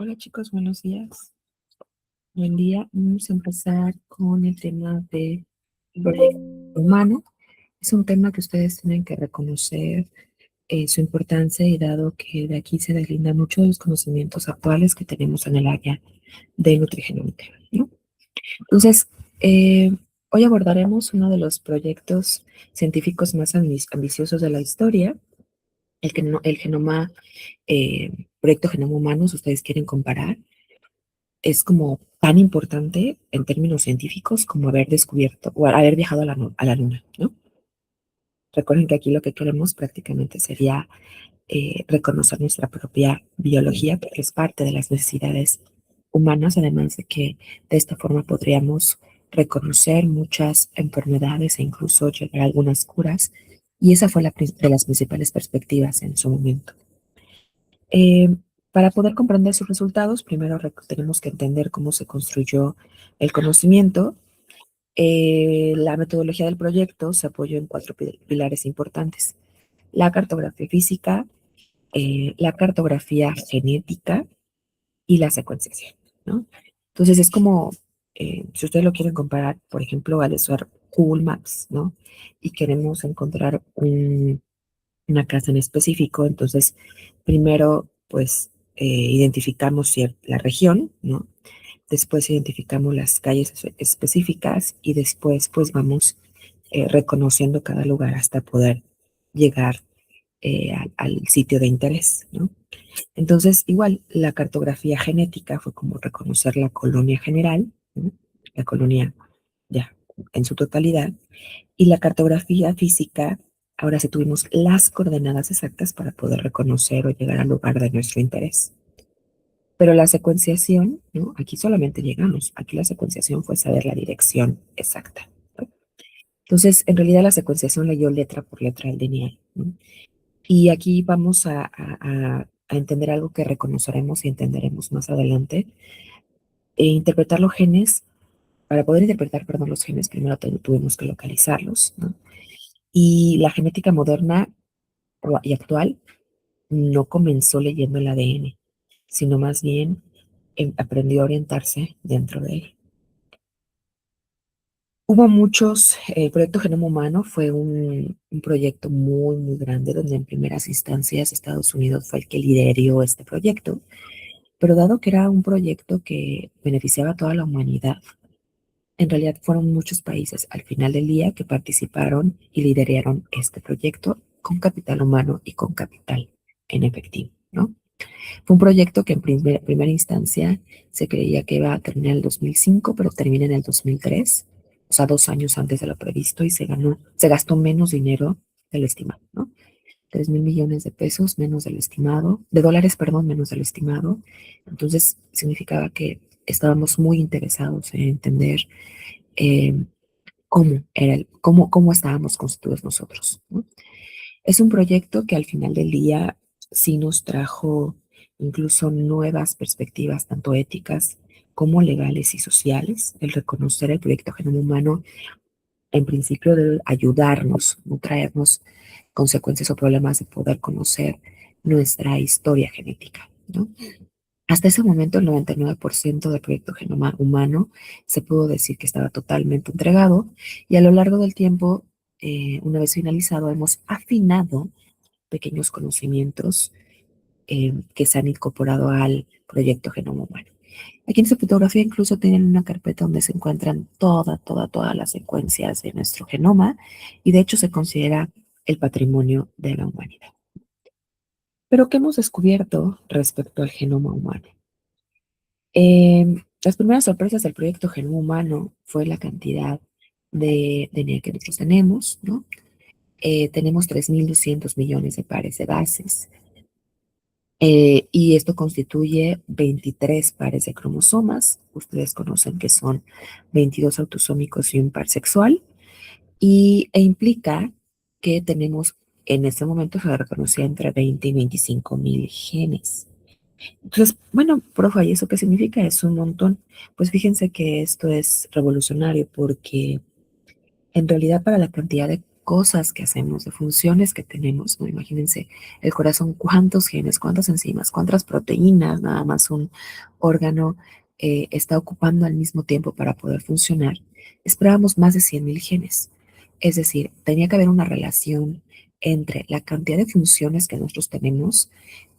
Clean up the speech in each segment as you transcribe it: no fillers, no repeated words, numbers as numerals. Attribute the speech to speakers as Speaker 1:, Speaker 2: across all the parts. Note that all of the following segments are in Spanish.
Speaker 1: Hola chicos, buenos días. Buen día. Vamos a empezar con el tema de proyecto humano. Es un tema que ustedes tienen que reconocer su importancia y dado que de aquí se deslindan muchos de los conocimientos actuales que tenemos en el área de nutrigenómica, ¿no? Entonces, hoy abordaremos uno de los proyectos científicos más ambiciosos de la historia, el genoma, proyecto Genoma Humano, si ustedes quieren comparar. Es como tan importante en términos científicos como haber descubierto o haber viajado a la luna, ¿no? Recuerden que aquí lo que queremos prácticamente sería reconocer nuestra propia biología, porque es parte de las necesidades humanas, además de que de esta forma podríamos reconocer muchas enfermedades e incluso llegar a algunas curas. Y esa fue de las principales perspectivas en su momento. Eh, para poder comprender sus resultados, primero tenemos que entender cómo se construyó el conocimiento. La metodología del proyecto se apoyó en cuatro pilares importantes: la cartografía física, la cartografía genética y la secuenciación, ¿no? Entonces es como, si ustedes lo quieren comparar, por ejemplo, al usar Google Maps, ¿no? Y queremos encontrar una casa en específico, entonces primero pues identificamos la región, ¿no? Después identificamos las calles específicas y después pues vamos reconociendo cada lugar hasta poder llegar al sitio de interés, ¿no? Entonces, igual, la cartografía genética fue como reconocer la colonia general, ¿no? La colonia ya en su totalidad, y la cartografía física, ahora sí tuvimos las coordenadas exactas para poder reconocer o llegar al lugar de nuestro interés. Pero la secuenciación, ¿no? Aquí solamente llegamos. Aquí la secuenciación fue saber la dirección exacta, ¿no? Entonces, en realidad la secuenciación leyó letra por letra el lineal, ¿no? Y aquí vamos a entender algo que reconoceremos y entenderemos más adelante. Interpretar los genes, para poder interpretar, perdón, los genes, primero tuvimos que localizarlos, ¿no? Y la genética moderna y actual no comenzó leyendo el ADN, sino más bien aprendió a orientarse dentro de él. Hubo muchos, el proyecto Genoma Humano fue un proyecto muy, muy grande, donde en primeras instancias Estados Unidos fue el que lideró este proyecto, pero dado que era un proyecto que beneficiaba a toda la humanidad, en realidad fueron muchos países al final del día que participaron y lideraron este proyecto con capital humano y con capital en efectivo, ¿no? Fue un proyecto que en primera instancia se creía que iba a terminar en el 2005, pero termina en el 2003, o sea, 2 años antes de lo previsto, y se gastó menos dinero del estimado, ¿no? 3.000 millones de pesos menos del estimado, de dólares, perdón, menos del estimado. Entonces, significaba que estábamos muy interesados en entender eh, cómo estábamos constituidos nosotros, ¿no? Es un proyecto que al final del día sí nos trajo incluso nuevas perspectivas, tanto éticas como legales y sociales. El reconocer el proyecto Genoma Humano, en principio, debe ayudarnos, no traernos consecuencias o problemas de poder conocer nuestra historia genética, ¿no? Hasta ese momento, el 99% del proyecto Genoma Humano se pudo decir que estaba totalmente entregado, y a lo largo del tiempo, una vez finalizado, hemos afinado pequeños conocimientos que se han incorporado al proyecto Genoma Humano. Aquí en esta fotografía incluso tienen una carpeta donde se encuentran todas las secuencias de nuestro genoma, y de hecho se considera el patrimonio de la humanidad. Pero ¿qué hemos descubierto respecto al genoma humano? Las primeras sorpresas del proyecto Genoma Humano fue la cantidad de DNA que nosotros tenemos, ¿no? Tenemos 3.200 millones de pares de bases, y esto constituye 23 pares de cromosomas. Ustedes conocen que son 22 autosómicos y un par sexual, e implica que tenemos, en este momento se reconocía entre 20 y 25 mil genes. Entonces, bueno, profe, ¿y eso qué significa? Es un montón. Pues fíjense que esto es revolucionario porque en realidad para la cantidad de cosas que hacemos, de funciones que tenemos, ¿no? Imagínense el corazón, cuántos genes, cuántas enzimas, cuántas proteínas, nada más un órgano está ocupando al mismo tiempo para poder funcionar. Esperábamos más de 100.000 genes. Es decir, tenía que haber una relación entre la cantidad de funciones que nosotros tenemos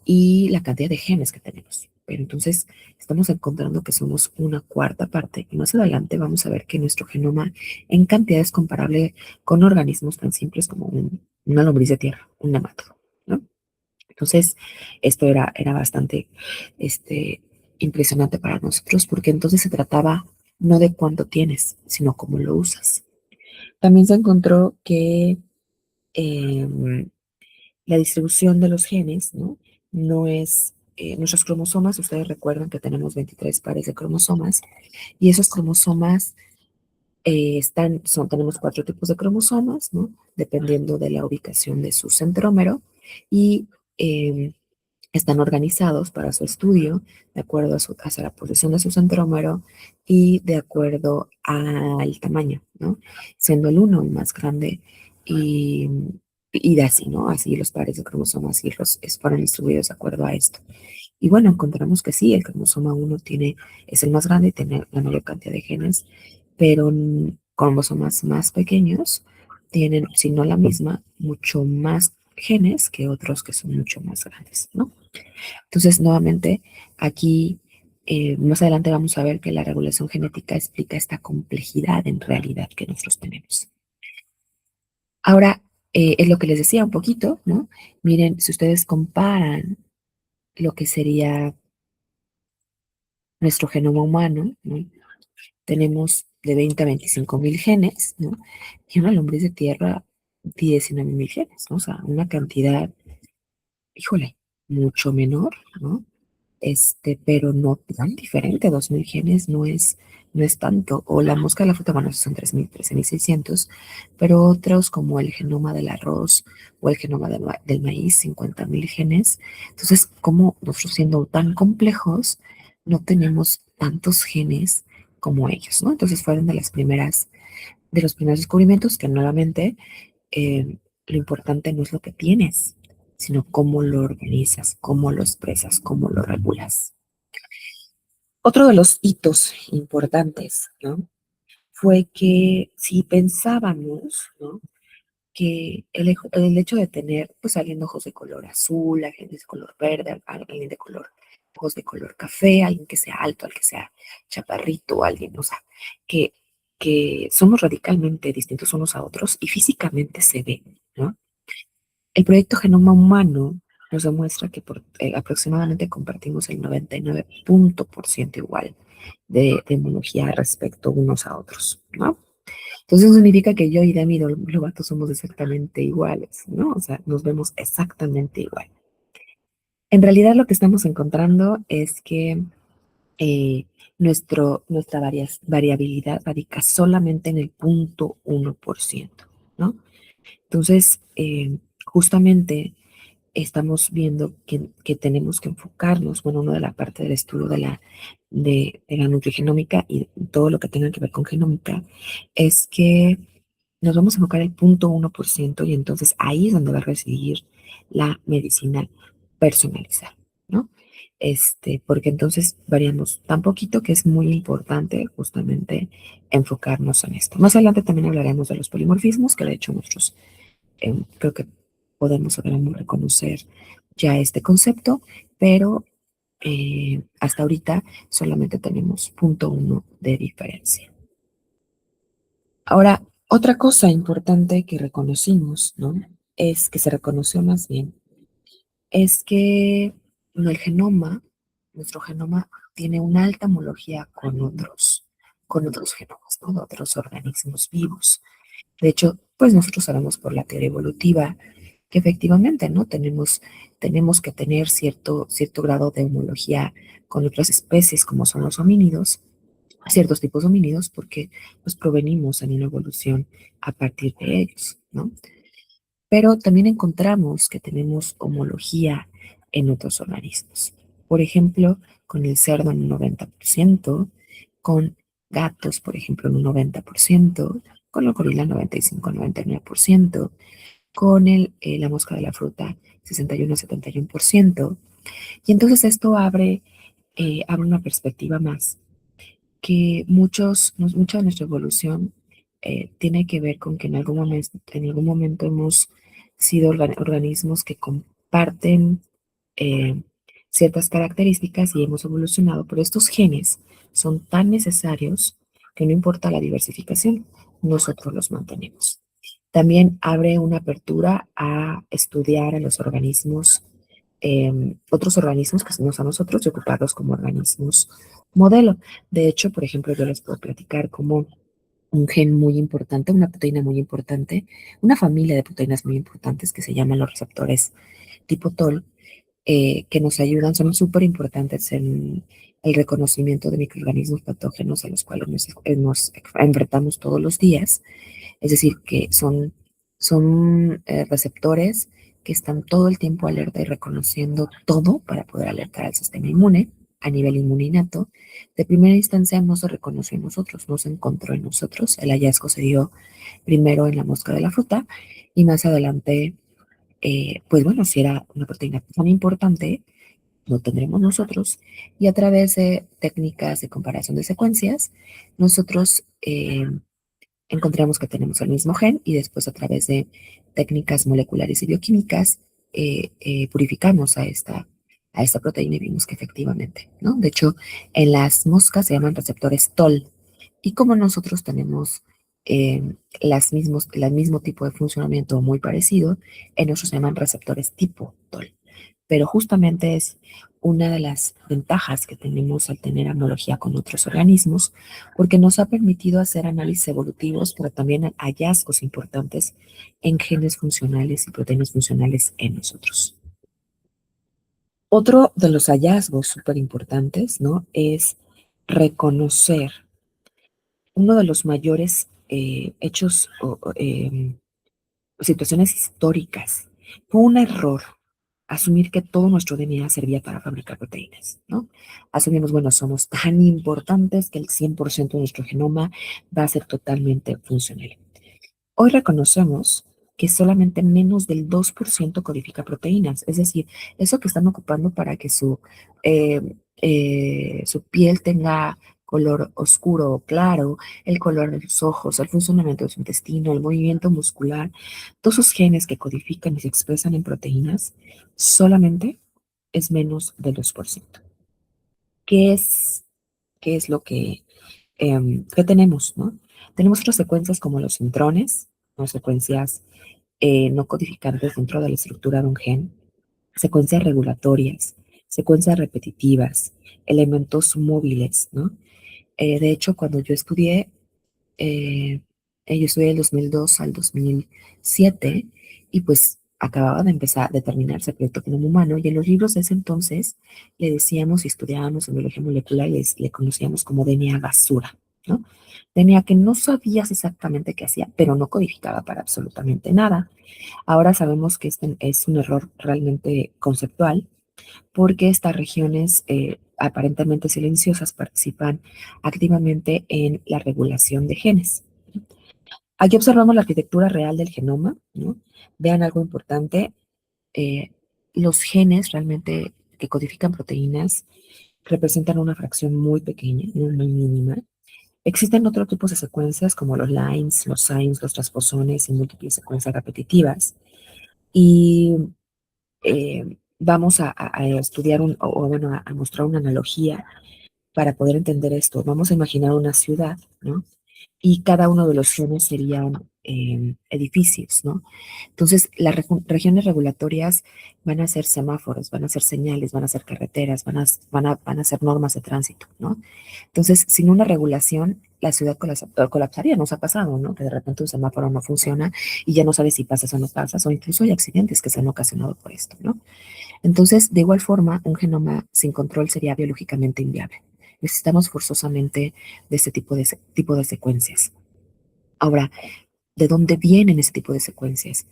Speaker 1: y la cantidad de genes que tenemos. Pero entonces estamos encontrando que somos una cuarta parte y más adelante vamos a ver que nuestro genoma en cantidad es comparable con organismos tan simples como una lombriz de tierra, un nemátodo, ¿no? Entonces, esto era bastante impresionante para nosotros porque entonces se trataba no de cuánto tienes, sino cómo lo usas. También se encontró que eh, la distribución de los genes, ¿no? No es, nuestros cromosomas, ustedes recuerdan que tenemos 23 pares de cromosomas y esos cromosomas tenemos 4 tipos de cromosomas, ¿no? Dependiendo de la ubicación de su centrómero y eh, están organizados para su estudio de acuerdo hacia la posición de su centrómero y de acuerdo al tamaño, ¿no? Siendo el uno el más grande y, y de así, ¿no? Así los pares de cromosomas y fueron distribuidos de acuerdo a esto. Y bueno, encontramos que sí, el cromosoma uno es el más grande y tiene la mayor cantidad de genes, pero cromosomas más pequeños tienen, si no la misma, mucho más genes que otros que son mucho más grandes, ¿no? Entonces, nuevamente, aquí más adelante vamos a ver que la regulación genética explica esta complejidad en realidad que nosotros tenemos. Ahora, es lo que les decía un poquito, ¿no? Miren, si ustedes comparan lo que sería nuestro genoma humano, ¿no? Tenemos de 20 a 25.000 genes, ¿no? Y una lombriz de tierra, 19.000 genes, ¿no? O sea, una cantidad, híjole, mucho menor, ¿no? Pero no tan diferente, 2.000 genes no es tanto. O la mosca de la fruta, bueno, esos son 3.000, 13.600, pero otros como el genoma del arroz o el genoma del maíz, 50.000 genes. Entonces, como nosotros siendo tan complejos, no tenemos tantos genes como ellos, ¿no? Entonces fueron de los primeros descubrimientos que nuevamente lo importante no es lo que tienes, sino cómo lo organizas, cómo lo expresas, cómo lo regulas. Otro de los hitos importantes, ¿no? Fue que si pensábamos, ¿no? Que el hecho de tener, pues, alguien de ojos de color azul, alguien de color verde, alguien de ojos de color café, alguien que sea alto, alguien que sea chaparrito, alguien, o sea, que, que somos radicalmente distintos unos a otros y físicamente se ve, ¿no? El proyecto Genoma Humano nos demuestra que aproximadamente compartimos el 99% igual de homología respecto unos a otros, ¿no? Entonces eso significa que yo y Demi Lovato somos exactamente iguales, ¿no? O sea, nos vemos exactamente igual. En realidad lo que estamos encontrando es que nuestra variabilidad radica solamente en el 0.1%, ¿no? Entonces, justamente estamos viendo que tenemos que enfocarnos, bueno, una de la parte del estudio de la nutrigenómica y todo lo que tenga que ver con genómica, es que nos vamos a enfocar el 0.1% y entonces ahí es donde va a residir la medicina personalizada, ¿no? Porque entonces variamos tan poquito que es muy importante justamente enfocarnos en esto. Más adelante también hablaremos de los polimorfismos, que de hecho nosotros creo que podemos o debemos reconocer ya este concepto, pero hasta ahorita solamente tenemos 0.1 de diferencia. Ahora, otra cosa importante que reconocimos, ¿no? Es que se reconoció más bien, es que el genoma, nuestro genoma, tiene una alta homología con otros genomas, ¿no? De otros organismos vivos. De hecho, pues nosotros sabemos por la teoría evolutiva que efectivamente, ¿no? Tenemos que tener cierto grado de homología con otras especies como son los homínidos, ciertos tipos de homínidos, porque pues provenimos en una evolución a partir de ellos, ¿no? Pero también encontramos que tenemos homología en otros organismos. Por ejemplo, con el cerdo en un 90%, con gatos, por ejemplo, en un 90%, con el gorila 95-99%, con la mosca de la fruta 61-71%. Y entonces esto abre una perspectiva más, que mucha de nuestra evolución tiene que ver con que en algún momento hemos sido organismos que comparten eh, ciertas características y hemos evolucionado, pero estos genes son tan necesarios que no importa la diversificación, nosotros los mantenemos. También abre una apertura a estudiar a los organismos, otros organismos que no son nosotros, y ocuparlos como organismos modelo. De hecho, por ejemplo, yo les puedo platicar como un gen muy importante, una proteína muy importante, una familia de proteínas muy importantes que se llaman los receptores tipo TOL, que nos ayudan, son súper importantes en el reconocimiento de microorganismos patógenos a los cuales nos enfrentamos todos los días. Es decir, que son receptores que están todo el tiempo alerta y reconociendo todo para poder alertar al sistema inmune a nivel inmuninato. De primera instancia no se reconoció en nosotros, no se encontró en nosotros. El hallazgo se dio primero en la mosca de la fruta y más adelante, pues bueno, si era una proteína tan importante, lo tendremos nosotros. Y a través de técnicas de comparación de secuencias, nosotros encontramos que tenemos el mismo gen y después a través de técnicas moleculares y bioquímicas purificamos a esta proteína y vimos que efectivamente, ¿no? De hecho, en las moscas se llaman receptores TOL y como nosotros tenemos el mismo tipo de funcionamiento muy parecido, en nosotros se llaman receptores tipo TOL, pero justamente es una de las ventajas que tenemos al tener analogía con otros organismos, porque nos ha permitido hacer análisis evolutivos, pero también hallazgos importantes en genes funcionales y proteínas funcionales en nosotros. Otro de los hallazgos súper importantes, ¿no? Es reconocer uno de los mayores hechos o situaciones históricas. Fue un error asumir que todo nuestro DNA servía para fabricar proteínas, ¿no? Asumimos, bueno, somos tan importantes que el 100% de nuestro genoma va a ser totalmente funcional. Hoy reconocemos que solamente menos del 2% codifica proteínas, es decir, eso que están ocupando para que eh, su piel tenga color oscuro o claro, el color de sus ojos, el funcionamiento de su intestino, el movimiento muscular, todos esos genes que codifican y se expresan en proteínas, solamente es menos del 2%. ¿Qué es, qué es lo que tenemos, ¿no? Tenemos otras secuencias como los intrones, ¿no? Secuencias no codificantes dentro de la estructura de un gen, secuencias regulatorias, secuencias repetitivas, elementos móviles, ¿no? De hecho, cuando yo estudié del 2002 al 2007 y pues acababa de empezar de terminarse el proyecto Genoma Humano y en los libros de ese entonces le decíamos y estudiábamos en biología molecular y le conocíamos como DNA basura, ¿no? DNA que no sabías exactamente qué hacía, pero no codificaba para absolutamente nada. Ahora sabemos que este es un error realmente conceptual porque estas regiones aparentemente silenciosas participan activamente en la regulación de genes. Aquí observamos la arquitectura real del genoma, ¿no? Vean algo importante, eh, los genes realmente que codifican proteínas representan una fracción muy pequeña, muy mínima. Existen otros tipos de secuencias como los lines, los signs, los transposones y múltiples secuencias repetitivas. Y vamos a estudiar bueno, a mostrar una analogía para poder entender esto. Vamos a imaginar una ciudad, ¿no? Y cada uno de los genes serían edificios, ¿no? Entonces, las regiones regulatorias van a ser semáforos, van a ser señales, van a ser carreteras, van a ser normas de tránsito, ¿no? Entonces, sin una regulación, la ciudad colapsaría, nos ha pasado, ¿no? Que de repente un semáforo no funciona y ya no sabes si pasas o no pasas, o incluso hay accidentes que se han ocasionado por esto, ¿no? Entonces, de igual forma, un genoma sin control sería biológicamente inviable. Necesitamos forzosamente de este tipo de secuencias. Ahora, ¿de dónde vienen ese tipo de secuencias?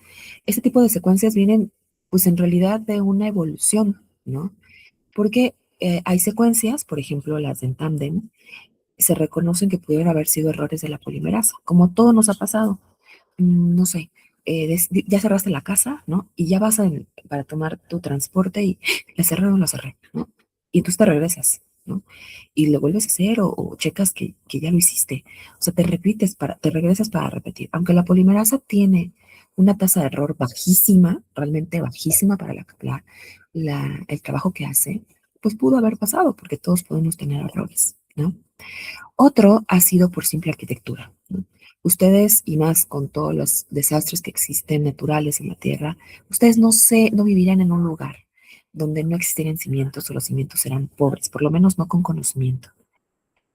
Speaker 1: Este tipo de secuencias vienen, pues en realidad, de una evolución, ¿no? Porque hay secuencias, por ejemplo, las de Tandem, se reconocen que pudieron haber sido errores de la polimerasa, como todo nos ha pasado. No sé, ya cerraste la casa, ¿no? Y ya vas para tomar tu transporte y la cerré o no la cerré, ¿no? Y entonces te regresas, ¿no? Y lo vuelves a hacer o checas que ya lo hiciste. O sea, te regresas para repetir. Aunque la polimerasa tiene una tasa de error bajísima, realmente bajísima para el trabajo que hace, pues pudo haber pasado porque todos podemos tener errores, ¿no? Otro ha sido por simple arquitectura, ¿no? Ustedes, y más con todos los desastres que existen naturales en la Tierra, ustedes no vivirían en un lugar donde no existieran cimientos o los cimientos eran pobres, por lo menos no con conocimiento.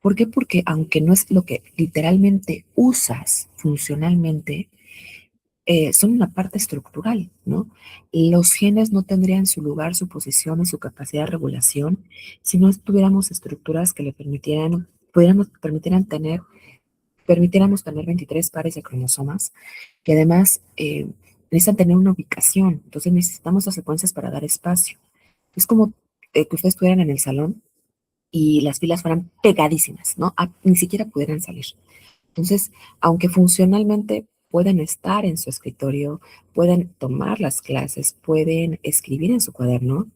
Speaker 1: ¿Por qué? Porque aunque no es lo que literalmente usas funcionalmente, son una parte estructural, ¿no? Los genes no tendrían su lugar, su posición y su capacidad de regulación si no tuviéramos estructuras que le permitiéramos tener 23 pares de cromosomas que además necesitan tener una ubicación. Entonces necesitamos las secuencias para dar espacio. Es como que ustedes estuvieran en el salón y las filas fueran pegadísimas, ¿no? Ni siquiera pudieran salir. Entonces, aunque funcionalmente pueden estar en su escritorio, pueden tomar las clases, pueden escribir en su cuaderno,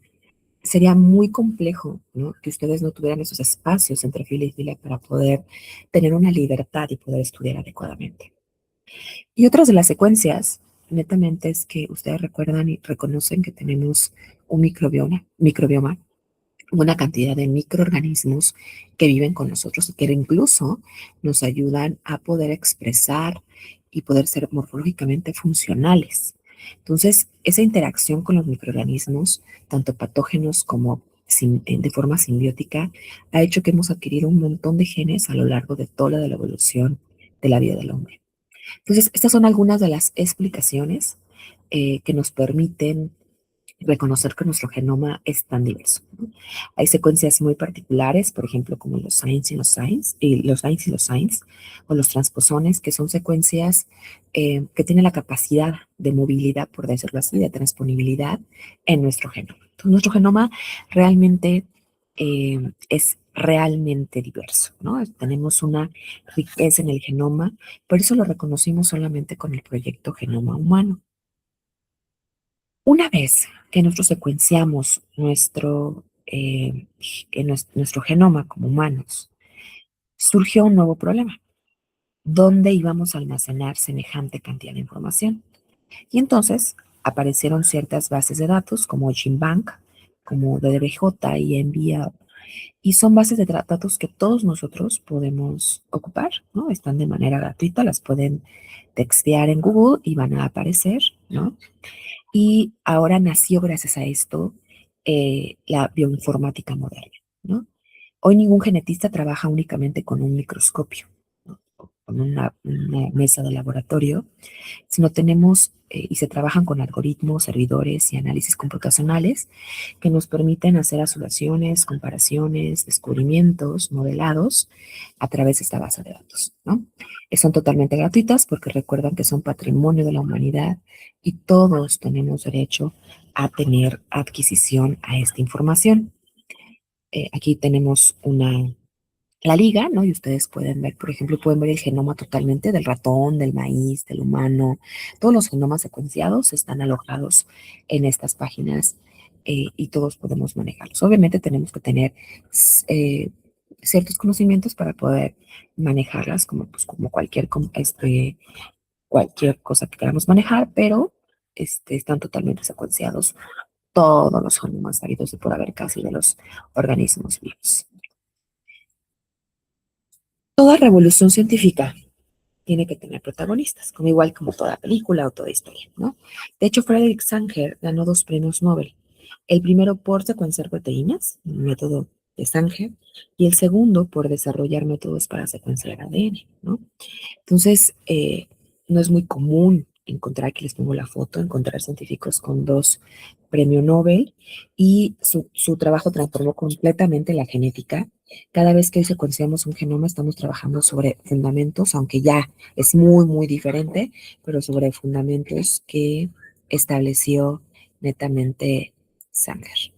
Speaker 1: sería muy complejo, ¿no? Que ustedes no tuvieran esos espacios entre fila y fila para poder tener una libertad y poder estudiar adecuadamente. Y otras de las secuencias, netamente, es que ustedes recuerdan y reconocen que tenemos un microbioma, una cantidad de microorganismos que viven con nosotros y que incluso nos ayudan a poder expresar y poder ser morfológicamente funcionales. Entonces, esa interacción con los microorganismos, tanto patógenos como de forma simbiótica, ha hecho que hemos adquirido un montón de genes a lo largo de toda la evolución de la vida del hombre. Entonces, estas son algunas de las explicaciones que nos permiten reconocer que nuestro genoma es tan diverso, ¿no? Hay secuencias muy particulares, por ejemplo, como los SINEs y los SINEs, o los transposones, que son secuencias que tienen la capacidad de movilidad, por decirlo así, de transponibilidad en nuestro genoma. Entonces, nuestro genoma realmente es realmente diverso, ¿no? Tenemos una riqueza en el genoma, por eso lo reconocimos solamente con el proyecto Genoma Humano. Una vez que nosotros secuenciamos nuestro genoma como humanos, surgió un nuevo problema. ¿Dónde íbamos a almacenar semejante cantidad de información? Y entonces aparecieron ciertas bases de datos como GenBank, como DDBJ y Envia, y son bases de datos que todos nosotros podemos ocupar, ¿no? Están de manera gratuita, las pueden textear en Google y van a aparecer, ¿no? Y ahora nació gracias a esto la bioinformática moderna, ¿no? Hoy ningún genetista trabaja únicamente con un microscopio, ¿no? O con una mesa de laboratorio, sino tenemos y se trabajan con algoritmos, servidores y análisis computacionales que nos permiten hacer asociaciones, comparaciones, descubrimientos, modelados a través de esta base de datos, ¿no? Son totalmente gratuitas porque recuerdan que son patrimonio de la humanidad y todos tenemos derecho a tener adquisición a esta información. Aquí tenemos la liga, ¿no? Y ustedes pueden ver, por ejemplo, pueden ver el genoma totalmente del ratón, del maíz, del humano. Todos los genomas secuenciados están alojados en estas páginas y todos podemos manejarlos. Obviamente tenemos que tener eh, ciertos conocimientos para poder manejarlas, como cualquier cosa que queramos manejar, pero están totalmente secuenciados todos los genomas habidos y por haber casi de los organismos vivos. Toda revolución científica tiene que tener protagonistas, como igual como toda película o toda historia, ¿no? De hecho, Frederick Sanger ganó 2 premios Nobel. El primero por secuenciar proteínas, el método de Sanger, y el segundo por desarrollar métodos para secuenciar ADN, ¿no? Entonces, no es muy común encontrar, aquí les pongo la foto, encontrar científicos con 2 premios Nobel y su trabajo transformó completamente la genética. Cada vez que hoy secuenciamos un genoma estamos trabajando sobre fundamentos, aunque ya es muy, muy diferente, pero sobre fundamentos que estableció netamente Sanger.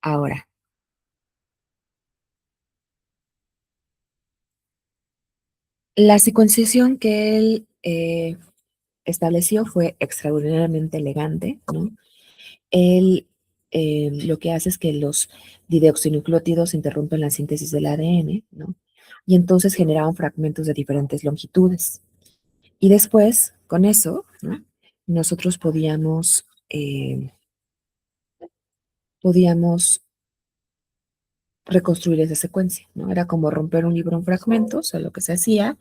Speaker 1: Ahora, la secuenciación que él estableció fue extraordinariamente elegante, ¿no? Él lo que hace es que los dideoxinucleótidos interrumpen la síntesis del ADN, ¿no? Y entonces generaban fragmentos de diferentes longitudes. Y después, con eso, ¿no? Nosotros podíamos reconstruir esa secuencia, ¿no? Era como romper un libro en fragmentos, a lo que se hacía,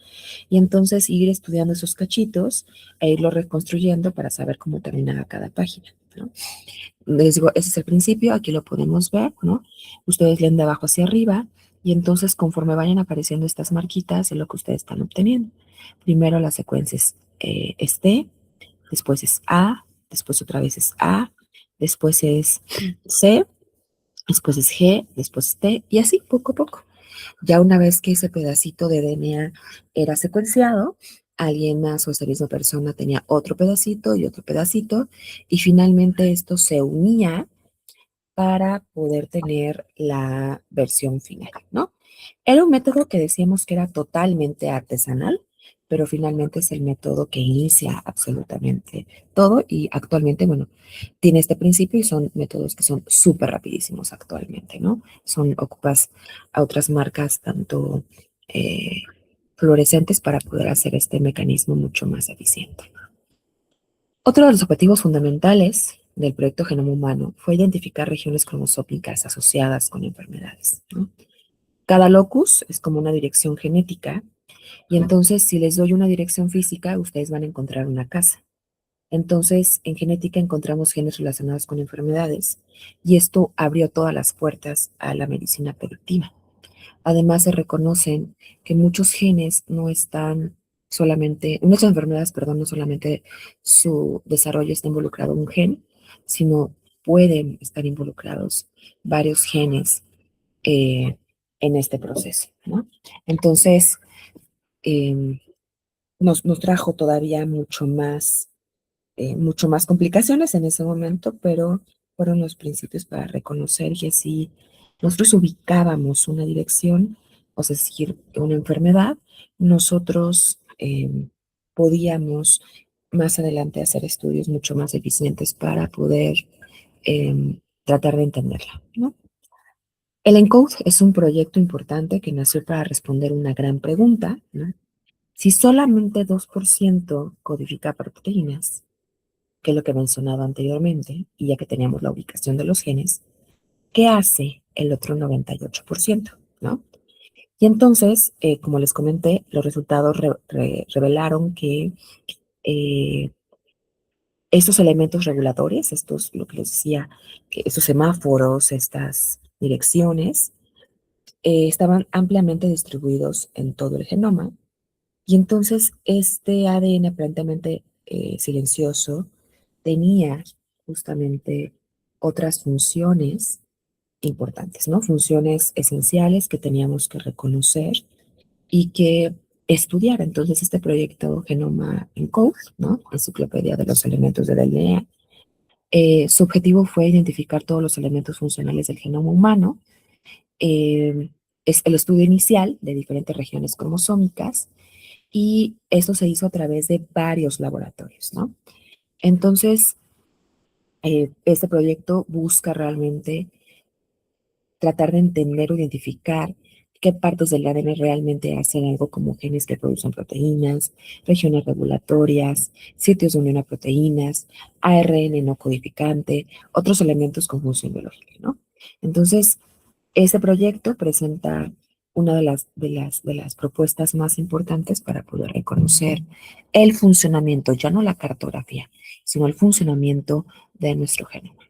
Speaker 1: y entonces ir estudiando esos cachitos e irlo reconstruyendo para saber cómo terminaba cada página, ¿no? Les digo, ese es el principio, aquí lo podemos ver, ¿no? Ustedes leen de abajo hacia arriba y entonces conforme vayan apareciendo estas marquitas es lo que ustedes están obteniendo. Primero la secuencia es T, después es A, después otra vez es A, después es C, después es G, después es T y así poco a poco. Ya una vez que ese pedacito de DNA era secuenciado, alguien más o esa misma persona tenía otro pedacito y finalmente esto se unía para poder tener la versión final, ¿no? Era un método que decíamos que era totalmente artesanal, pero finalmente es el método que inicia absolutamente todo y actualmente, bueno, tiene este principio y son métodos que son súper rapidísimos actualmente, ¿no? Ocupas a otras marcas tanto eh, fluorescentes para poder hacer este mecanismo mucho más eficiente. Otro de los objetivos fundamentales del proyecto Genoma Humano fue identificar regiones cromosómicas asociadas con enfermedades, ¿no? Cada locus es como una dirección genética y entonces si les doy una dirección física, ustedes van a encontrar una casa. Entonces, en genética encontramos genes relacionados con enfermedades y esto abrió todas las puertas a la medicina predictiva. Además, se reconocen que muchos genes no están solamente, muchas enfermedades, perdón, no solamente su desarrollo está involucrado en un gen, sino pueden estar involucrados varios genes eh, en este proceso, ¿no? Entonces, eh, nos trajo todavía mucho más complicaciones en ese momento, pero fueron los principios para reconocer que si nosotros ubicábamos una dirección, o sea, es decir, una enfermedad, nosotros podíamos más adelante hacer estudios mucho más eficientes para poder tratar de entenderla, ¿no? El ENCODE es un proyecto importante que nació para responder una gran pregunta, ¿no? Si solamente 2% codifica proteínas, que es lo que he mencionado anteriormente, y ya que teníamos la ubicación de los genes, ¿qué hace el otro 98%? ¿No? Y entonces, como les comenté, los resultados revelaron que eh, estos elementos reguladores, estos, lo que les decía, que estos semáforos, estas direcciones, estaban ampliamente distribuidos en todo el genoma. Y entonces este ADN aparentemente silencioso tenía justamente otras funciones importantes, ¿no? Funciones esenciales que teníamos que reconocer y que estudiar. Entonces este proyecto Genoma Encode, ¿no? Enciclopedia de los elementos del DNA, su objetivo fue identificar todos los elementos funcionales del genoma humano. eh, es el estudio inicial de diferentes regiones cromosómicas y esto se hizo a través de varios laboratorios, ¿no? Entonces, este proyecto busca realmente tratar de entender o identificar qué partes del ADN realmente hacen algo como genes que producen proteínas, regiones regulatorias, sitios de unión a proteínas, ARN no codificante, otros elementos con función biológica, ¿no? Entonces, este proyecto presenta una de las propuestas más importantes para poder reconocer el funcionamiento, ya no la cartografía, sino el funcionamiento de nuestro genoma.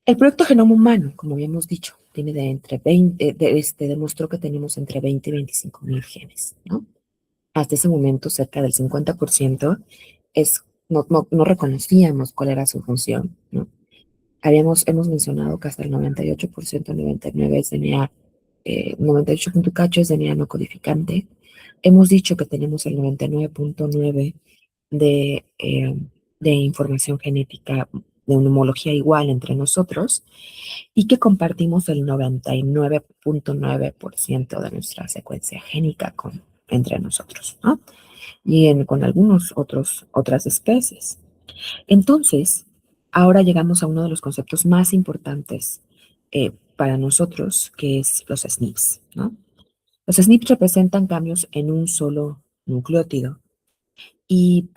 Speaker 1: El proyecto Genoma Humano, como habíamos dicho, tiene de entre 20, demostró que tenemos entre 20 y 25 mil genes, ¿no? Hasta ese momento, cerca del 50% no reconocíamos cuál era su función, ¿no? Hemos mencionado que hasta el 98%, 99% es DNA, 98 punto cacho es DNA no codificante. Hemos dicho que tenemos el 99.9 de, de información genética de una homología igual entre nosotros y que compartimos el 99.9% de nuestra secuencia génica entre nosotros, ¿no? Con algunos otras especies. Entonces, ahora llegamos a uno de los conceptos más importantes para nosotros, que es los SNPs, ¿no? Los SNPs representan cambios en un solo nucleótido y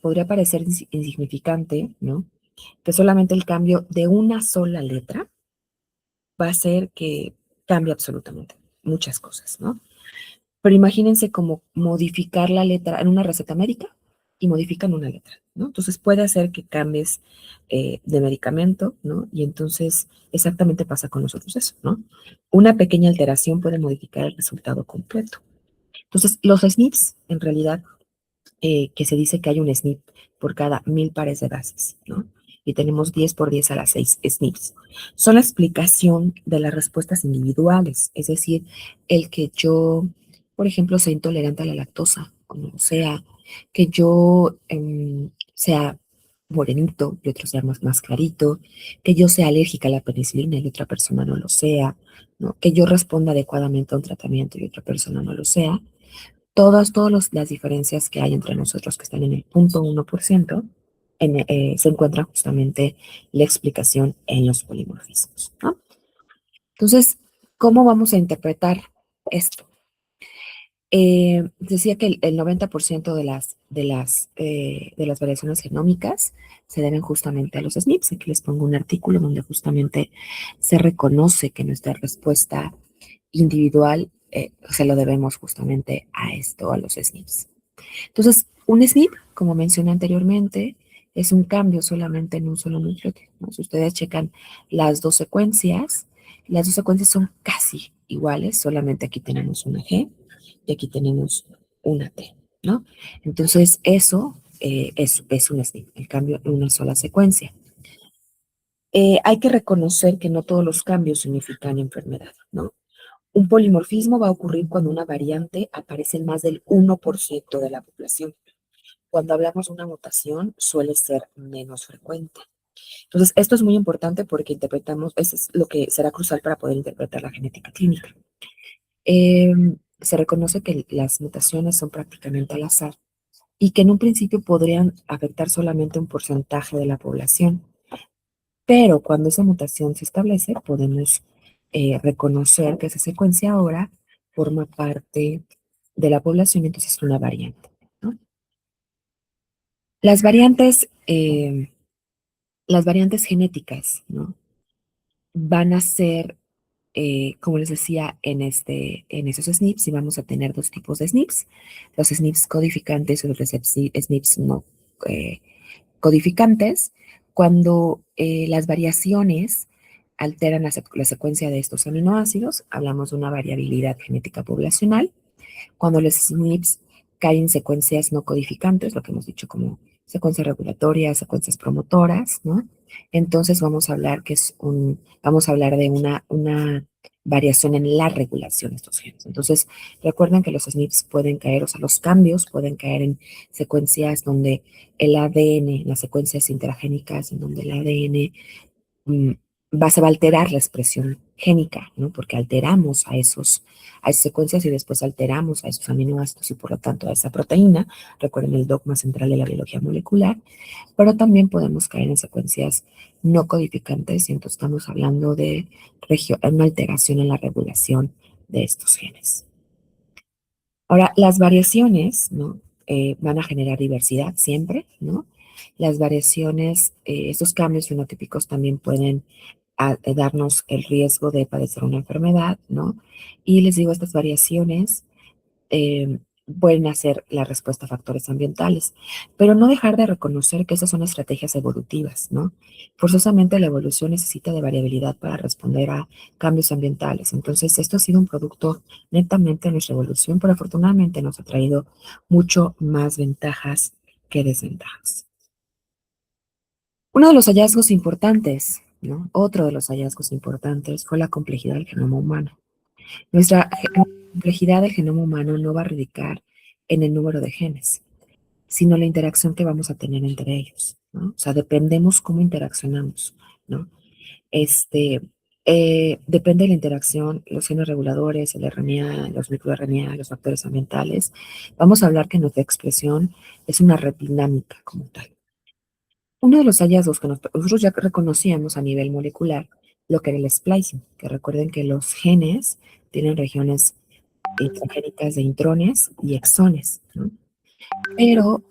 Speaker 1: podría parecer insignificante, ¿no? Que solamente el cambio de una sola letra va a hacer que cambie absolutamente muchas cosas, ¿no? Pero imagínense como modificar la letra en una receta médica y modifican una letra, ¿no? Entonces puede hacer que cambies de medicamento, ¿no? Y entonces exactamente pasa con nosotros eso, ¿no? Una pequeña alteración puede modificar el resultado completo. Entonces, los SNPs en realidad que se dice que hay un SNP por cada 1000 pares de bases, ¿no? Y tenemos 10 por 10 a las 6 SNPs. Son la explicación de las respuestas individuales, es decir, el que yo, por ejemplo, sea intolerante a la lactosa, o no sea, que yo sea morenito y otro sea más clarito, que yo sea alérgica a la penicilina y otra persona no lo sea, ¿no? Que yo responda adecuadamente a un tratamiento y otra persona no lo sea, todas las diferencias que hay entre nosotros que están en el 0.1%, se encuentra justamente la explicación en los polimorfismos, ¿no? Entonces, ¿cómo vamos a interpretar esto? Decía que el 90% de las variaciones genómicas se deben justamente a los SNPs. Aquí les pongo un artículo donde justamente se reconoce que nuestra respuesta individual se lo debemos justamente a esto, a los SNPs. Entonces, un SNP, como mencioné anteriormente, es un cambio solamente en un solo nucleótido, ¿no? Si ustedes checan las dos secuencias son casi iguales, solamente aquí tenemos una G y aquí tenemos una T, ¿no? Entonces, eso es un SNP, el cambio en una sola secuencia. Hay que reconocer que no todos los cambios significan enfermedad, ¿no? Un polimorfismo va a ocurrir cuando una variante aparece en más del 1% de la población. Cuando hablamos de una mutación, suele ser menos frecuente. Entonces, esto es muy importante porque eso es lo que será crucial para poder interpretar la genética clínica. Eh, Se reconoce que las mutaciones son prácticamente al azar y que en un principio podrían afectar solamente un porcentaje de la población, pero cuando esa mutación se establece, podemos reconocer que esa secuencia ahora forma parte de la población, entonces es una variante, ¿no? Las variantes, eh, las variantes genéticas, ¿no? Van a ser, como les decía, en esos SNPs, y vamos a tener dos tipos de SNPs, los SNPs codificantes y los SNPs no eh, codificantes, cuando las variaciones alteran la secuencia de estos aminoácidos, hablamos de una variabilidad genética poblacional. Cuando los SNPs caen en secuencias no codificantes, lo que hemos dicho como secuencias regulatorias, secuencias promotoras, ¿no? Entonces vamos a hablar de una variación en la regulación de estos genes. Entonces, recuerden que los SNPs pueden caer, o sea, los cambios pueden caer en secuencias donde el ADN, las secuencias intergénicas, en donde el ADN mm, se va a alterar la expresión génica, ¿no? Porque alteramos a esas secuencias y después alteramos a esos aminoácidos y por lo tanto a esa proteína. Recuerden el dogma central de la biología molecular, pero también podemos caer en secuencias no codificantes y entonces estamos hablando de una alteración en la regulación de estos genes. Ahora, las variaciones, ¿no? Van a generar diversidad siempre, ¿no? Las variaciones, estos cambios fenotípicos también pueden darnos el riesgo de padecer una enfermedad, ¿no? Y les digo, estas variaciones eh, pueden hacer la respuesta a factores ambientales, pero no dejar de reconocer que esas son estrategias evolutivas, ¿no? Forzosamente la evolución necesita de variabilidad para responder a cambios ambientales. Entonces, esto ha sido un producto netamente de nuestra evolución, pero afortunadamente nos ha traído mucho más ventajas que desventajas. Uno de los hallazgos importantes, ¿no? Otro de los hallazgos importantes fue la complejidad del genoma humano. La complejidad del genoma humano no va a radicar en el número de genes, sino la interacción que vamos a tener entre ellos. ¿no? O sea, dependemos cómo interaccionamos, ¿no? Este, depende de la interacción, los genes reguladores, el RNA, los microRNA, los factores ambientales. Vamos a hablar que nuestra expresión es una red dinámica como tal. Uno de los hallazgos que nosotros ya reconocíamos a nivel molecular, lo que era el splicing, que recuerden que los genes tienen regiones transgénicas de intrones y exones, ¿no? Pero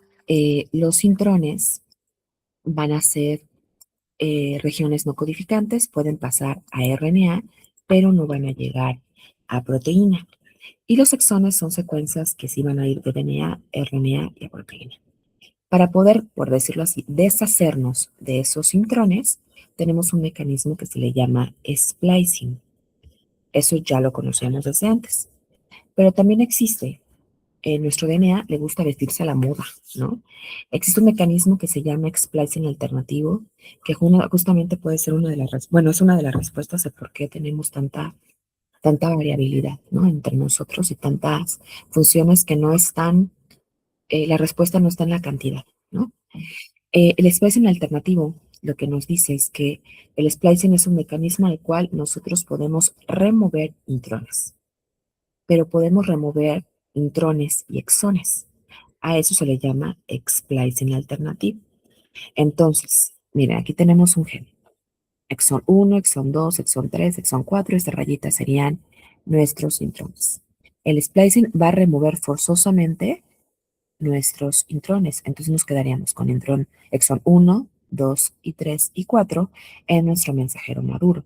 Speaker 1: los intrones van a ser regiones no codificantes, pueden pasar a RNA, pero no van a llegar a proteína. Y los exones son secuencias que sí van a ir de DNA, RNA y a proteína. Para poder, por decirlo así, deshacernos de esos intrones, tenemos un mecanismo que se le llama splicing. Eso ya lo conocíamos desde antes. Pero también existe, en nuestro DNA le gusta vestirse a la moda, ¿no? Existe un mecanismo que se llama splicing alternativo, que justamente puede ser una de las, bueno, es una de las respuestas de por qué tenemos tanta variabilidad, ¿no? Entre nosotros y tantas funciones que no están, la respuesta no está en la cantidad, ¿no? El splicing alternativo lo que nos dice es que el splicing es un mecanismo al cual nosotros podemos remover intrones, pero podemos remover intrones y exones. A eso se le llama splicing alternativo. Entonces, mira, aquí tenemos un gen. Exón 1, exón 2, exón 3, exón 4. Estas rayitas serían nuestros intrones. El splicing va a remover forzosamente nuestros intrones. Entonces nos quedaríamos con exón 1, 2 y 3 y 4 en nuestro mensajero maduro.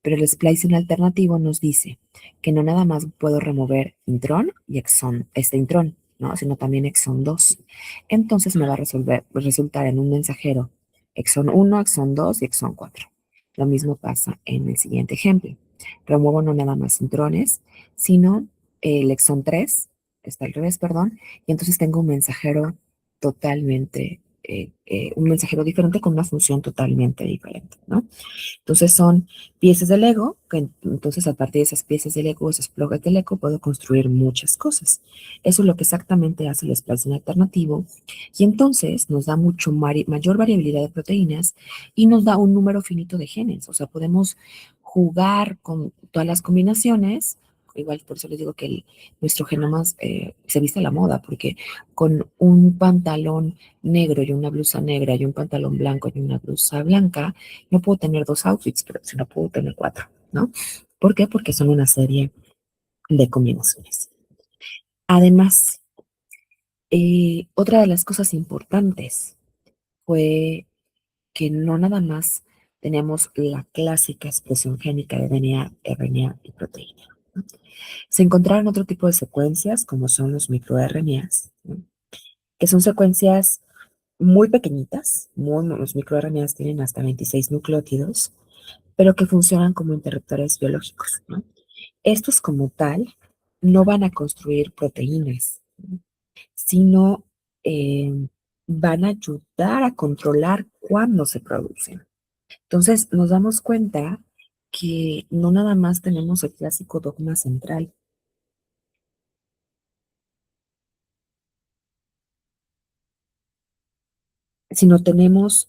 Speaker 1: Pero el splicing alternativo nos dice que no nada más puedo remover intrón y exón, este intrón, ¿no? Sino también exón 2. Entonces me va a resultar en un mensajero exón 1, exón 2 y exón 4. Lo mismo pasa en el siguiente ejemplo. Remuevo no nada más intrones, sino el exón 3, está al revés, perdón, y entonces tengo un mensajero totalmente, un mensajero diferente con una función totalmente diferente, ¿no? Entonces son piezas de Lego, que entonces a partir de esas piezas de Lego, esos bloques de Lego, puedo construir muchas cosas. Eso es lo que exactamente hace el splicing alternativo. Y entonces nos da mayor variabilidad de proteínas y nos da un número finito de genes. O sea, podemos jugar con todas las combinaciones. Igual por eso les digo que nuestro genoma se viste a la moda, porque con un pantalón negro y una blusa negra y un pantalón blanco y una blusa blanca, no puedo tener dos outfits, pero sí no puedo tener cuatro, ¿no? ¿Por qué? Porque son una serie de combinaciones. Además, otra de las cosas importantes fue que no nada más tenemos la clásica expresión génica de DNA, RNA y proteína, ¿no? Se encontraron otro tipo de secuencias, como son los microRNAs, ¿no? Que son secuencias muy pequeñitas, los microRNAs tienen hasta 26 nucleótidos, pero que funcionan como interruptores biológicos, ¿no? Estos como tal no van a construir proteínas, ¿no? Sino eh, van a ayudar a controlar cuándo se producen. Entonces nos damos cuenta que no nada más tenemos el clásico dogma central, sino tenemos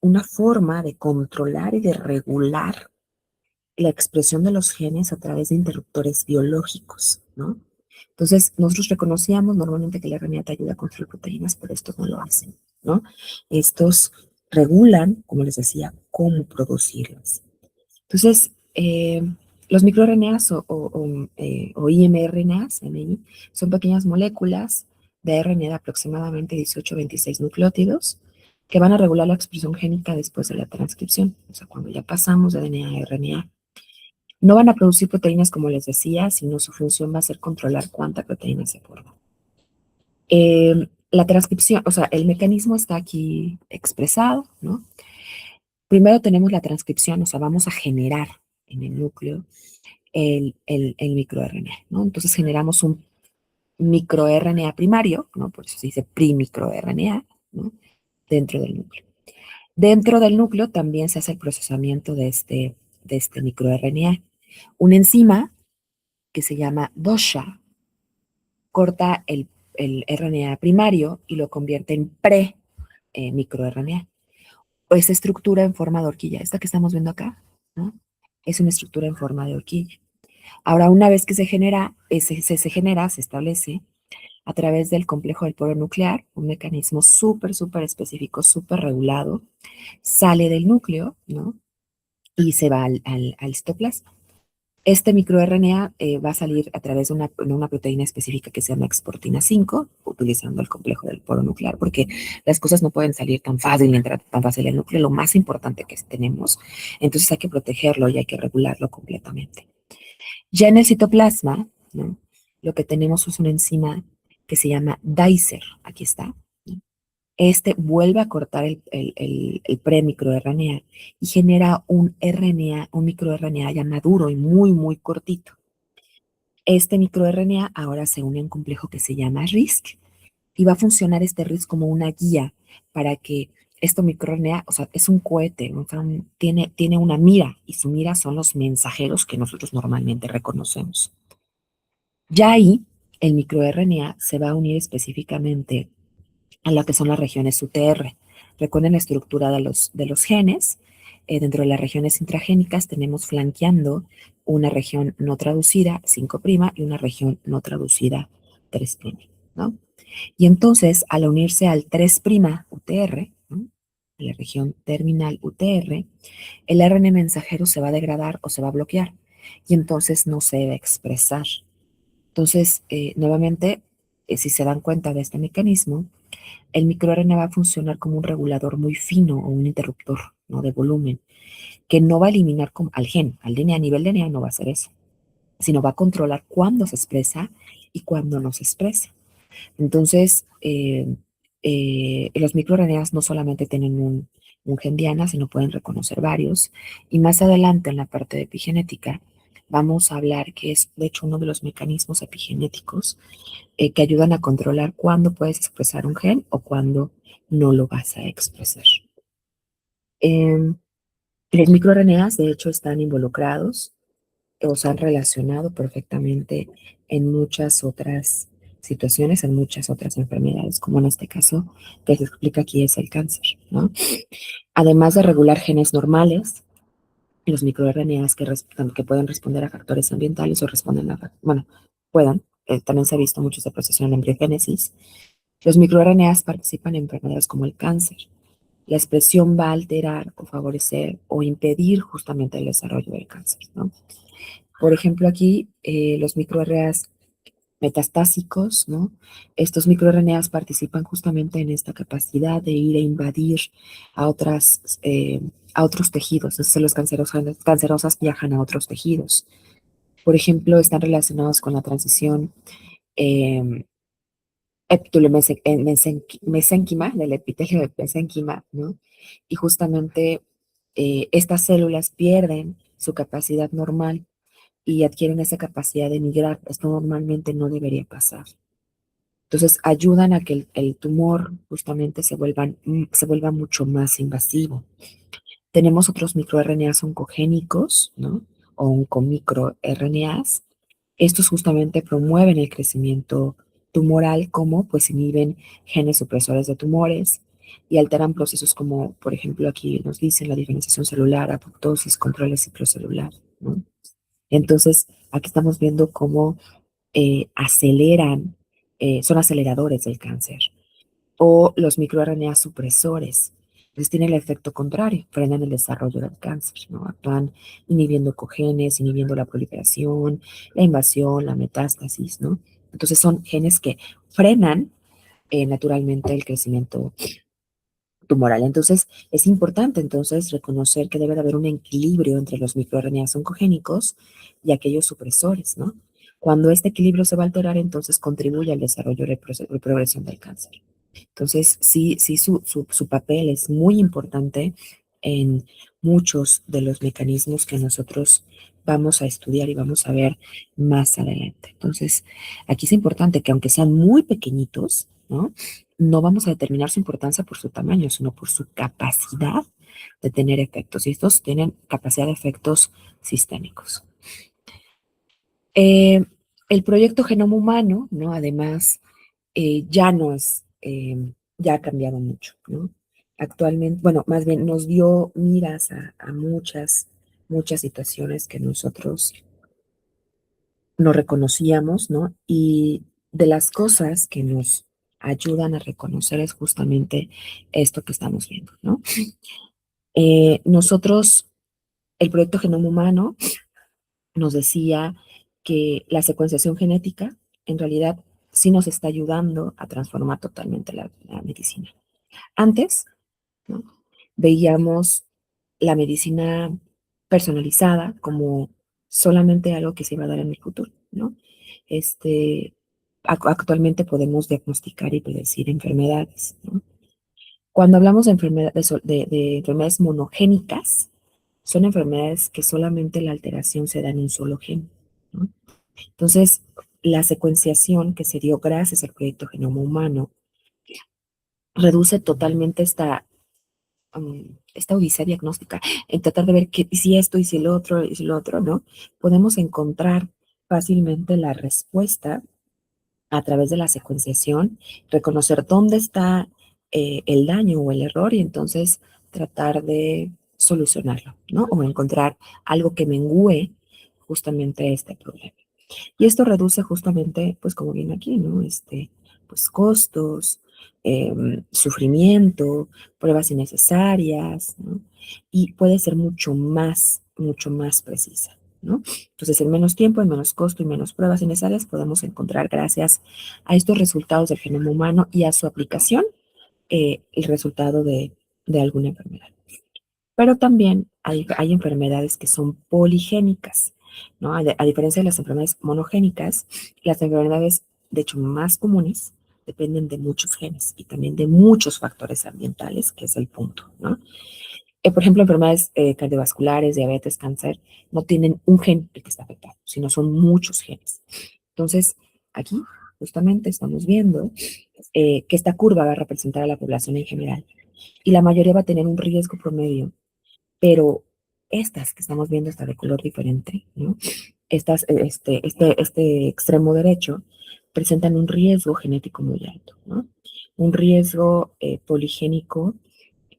Speaker 1: una forma de controlar y de regular la expresión de los genes a través de interruptores biológicos, ¿no? Entonces, nosotros reconocíamos normalmente que la RNA te ayuda a construir proteínas, pero estos no lo hacen, ¿no? Estos regulan, como les decía, cómo producirlas. Entonces, los microRNAs o ImRNAs, MI, son pequeñas moléculas de RNA de aproximadamente 18 o 26 nucleótidos que van a regular la expresión génica después de la transcripción, o sea, cuando ya pasamos de DNA a RNA. No van a producir proteínas, como les decía, sino su función va a ser controlar cuánta proteína se forma. La transcripción, o sea, el mecanismo está aquí expresado, ¿no? Primero tenemos la transcripción, o sea, vamos a generar en el núcleo el microRNA, ¿no? Entonces generamos un microRNA primario, ¿no? Por eso se dice primicroRNA, ¿no? Dentro del núcleo. Dentro del núcleo también se hace el procesamiento de este microRNA. Una enzima que se llama DOSHA corta el RNA primario y lo convierte en pre-RNA. microRNA. Esta estructura en forma de horquilla, esta que estamos viendo acá, ¿no? Es una estructura en forma de horquilla. Ahora, una vez que se genera, se establece a través del complejo del poro nuclear, un mecanismo súper específico, súper regulado, sale del núcleo, ¿no? Y se va al citoplasma. Este microRNA va a salir a través de una proteína específica que se llama exportina 5, utilizando el complejo del poro nuclear, porque las cosas no pueden salir tan fácil ni entrar tan fácil al núcleo, lo más importante que tenemos. Entonces hay que protegerlo y hay que regularlo completamente. Ya en el citoplasma, ¿no? Lo que tenemos es una enzima que se llama Dicer, aquí está. ¿No? Este vuelve a cortar el premicroRNA y genera un RNA, un microRNA ya maduro y muy cortito. Este microRNA ahora se une a un complejo que se llama RISC y va a funcionar este RISC como una guía para que esto microRNA, o sea, es un cohete, o sea, tiene una mira y su mira son los mensajeros que nosotros normalmente reconocemos. Ya ahí, el microRNA se va a unir específicamente a lo que son las regiones UTR. Recuerden la estructura de los genes. Dentro de las regiones intragénicas tenemos flanqueando una región no traducida, 5', y una región no traducida, 3', ¿no? Y entonces, al unirse al 3' UTR, ¿no? En la región terminal UTR, el ARN mensajero se va a degradar o se va a bloquear y entonces no se debe expresar. Entonces, nuevamente, si se dan cuenta de este mecanismo, el microRNA va a funcionar como un regulador muy fino o un interruptor, ¿no? De volumen, que no va a eliminar al gen, al DNA, a nivel DNA no va a hacer eso, sino va a controlar cuándo se expresa y cuándo no se expresa. Entonces, los microRNAs no solamente tienen un gen diana, sino pueden reconocer varios. Y más adelante, en la parte de epigenética, vamos a hablar que es, de hecho, uno de los mecanismos epigenéticos que ayudan a controlar cuándo puedes expresar un gen o cuándo no lo vas a expresar. Los microRNAs, de hecho, están involucrados o se han relacionado perfectamente en muchas otras situaciones, en muchas otras enfermedades, como en este caso que se explica aquí es el cáncer, ¿no? Además de regular genes normales, los microRNAs que pueden responder a factores ambientales o responden a, bueno, puedan, también se ha visto mucho ese proceso en la embriogénesis. Los microRNAs participan en enfermedades como el cáncer. La expresión va a alterar o favorecer o impedir justamente el desarrollo del cáncer, ¿no? Por ejemplo, aquí los microRNAs metastásicos, ¿no? Estos microRNAs participan justamente en esta capacidad de ir a invadir a a otros tejidos. Entonces, los cancerosas viajan a otros tejidos. Por ejemplo, están relacionados con la transición eh, mesénquima, del epitelio de mesénquima, ¿no? Y justamente estas células pierden su capacidad normal y adquieren esa capacidad de migrar. Esto normalmente no debería pasar. Entonces ayudan a que el tumor justamente se vuelva mucho más invasivo. Tenemos otros microRNAs oncogénicos, ¿no? O oncomicroRNAs. Estos justamente promueven el crecimiento tumoral como pues inhiben genes supresores de tumores y alteran procesos como, por ejemplo, aquí nos dicen la diferenciación celular, apoptosis, control del ciclo celular, ¿no? Entonces, aquí estamos viendo cómo son aceleradores del cáncer. O los microRNA supresores. Entonces tienen el efecto contrario, frenan el desarrollo del cáncer, ¿no? Actúan inhibiendo cogenes, inhibiendo la proliferación, la invasión, la metástasis, ¿no? Entonces son genes que frenan naturalmente el crecimiento tumoral. Entonces, es importante entonces reconocer que debe de haber un equilibrio entre los microRNAs oncogénicos y aquellos supresores, ¿no? Cuando este equilibrio se va a alterar, entonces contribuye al desarrollo y progresión del cáncer. Entonces, sí, su papel es muy importante en muchos de los mecanismos que nosotros vamos a estudiar y vamos a ver más adelante. Entonces, aquí es importante que aunque sean muy pequeñitos, ¿no? No vamos a determinar su importancia por su tamaño, sino por su capacidad de tener efectos. Y estos tienen capacidad de efectos sistémicos. Eh, el proyecto Genoma Humano, ¿no? Además, ya no es, ya ha cambiado mucho, ¿no? actualmente, bueno, más bien nos dio miras a muchas situaciones que nosotros no reconocíamos, ¿no? Y de las cosas que nos ayudan a reconocer es justamente esto que estamos viendo, ¿no? Nosotros, el proyecto Genoma Humano nos decía que la secuenciación genética en realidad sí nos está ayudando a transformar totalmente la medicina. Antes, ¿no? Veíamos la medicina personalizada como solamente algo que se iba a dar en el futuro, ¿no? Este, actualmente podemos diagnosticar y predecir enfermedades, ¿no? Cuando hablamos de enfermedades, de enfermedades monogénicas, son enfermedades que solamente la alteración se da en un solo gen, ¿no? Entonces, la secuenciación que se dio gracias al proyecto Genoma Humano reduce totalmente esta odisea diagnóstica, en tratar de ver qué, y si esto, y si el otro, y si lo otro, ¿no? Podemos encontrar fácilmente la respuesta a través de la secuenciación, reconocer dónde está el daño o el error y entonces tratar de solucionarlo, ¿no? O encontrar algo que mengüe justamente este problema. Y esto reduce justamente, pues como viene aquí, ¿no? Pues costos, sufrimiento, pruebas innecesarias, ¿no? Y puede ser mucho más precisa, ¿no? Entonces, en menos tiempo, en menos costo y menos pruebas innecesarias, podemos encontrar, gracias a estos resultados del genoma humano y a su aplicación, el resultado de alguna enfermedad. Pero también hay enfermedades que son poligénicas, ¿no? A diferencia de las enfermedades monogénicas, las enfermedades, de hecho, más comunes dependen de muchos genes y también de muchos factores ambientales, que es el punto, ¿no? Por ejemplo, enfermedades cardiovasculares, diabetes, cáncer, no tienen un gen el que está afectado, sino son muchos genes. Entonces, aquí justamente estamos viendo que esta curva va a representar a la población en general y la mayoría va a tener un riesgo promedio, pero estas que estamos viendo está de color diferente, ¿no? Estas, este extremo derecho presentan un riesgo genético muy alto, ¿no? Un riesgo poligénico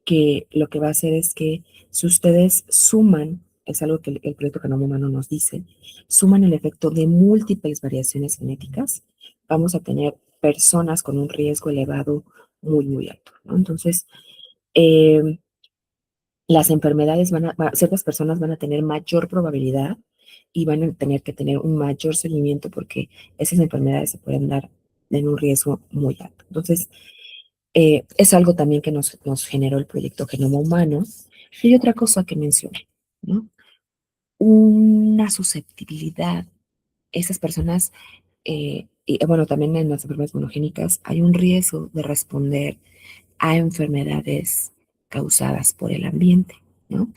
Speaker 1: que lo que va a hacer es que si ustedes suman, es algo que el proyecto Genoma Humano nos dice, suman el efecto de múltiples variaciones genéticas, vamos a tener personas con un riesgo elevado muy alto, ¿no? Entonces, eh, las enfermedades ciertas personas van a tener mayor probabilidad y van a tener que tener un mayor seguimiento porque esas enfermedades se pueden dar en un riesgo muy alto. Entonces, es algo también que nos generó el proyecto Genoma Humano. Y hay otra cosa que mencioné, ¿no? Una susceptibilidad. Esas personas, y bueno, también en las enfermedades monogénicas hay un riesgo de responder a enfermedades causadas por el ambiente, ¿no?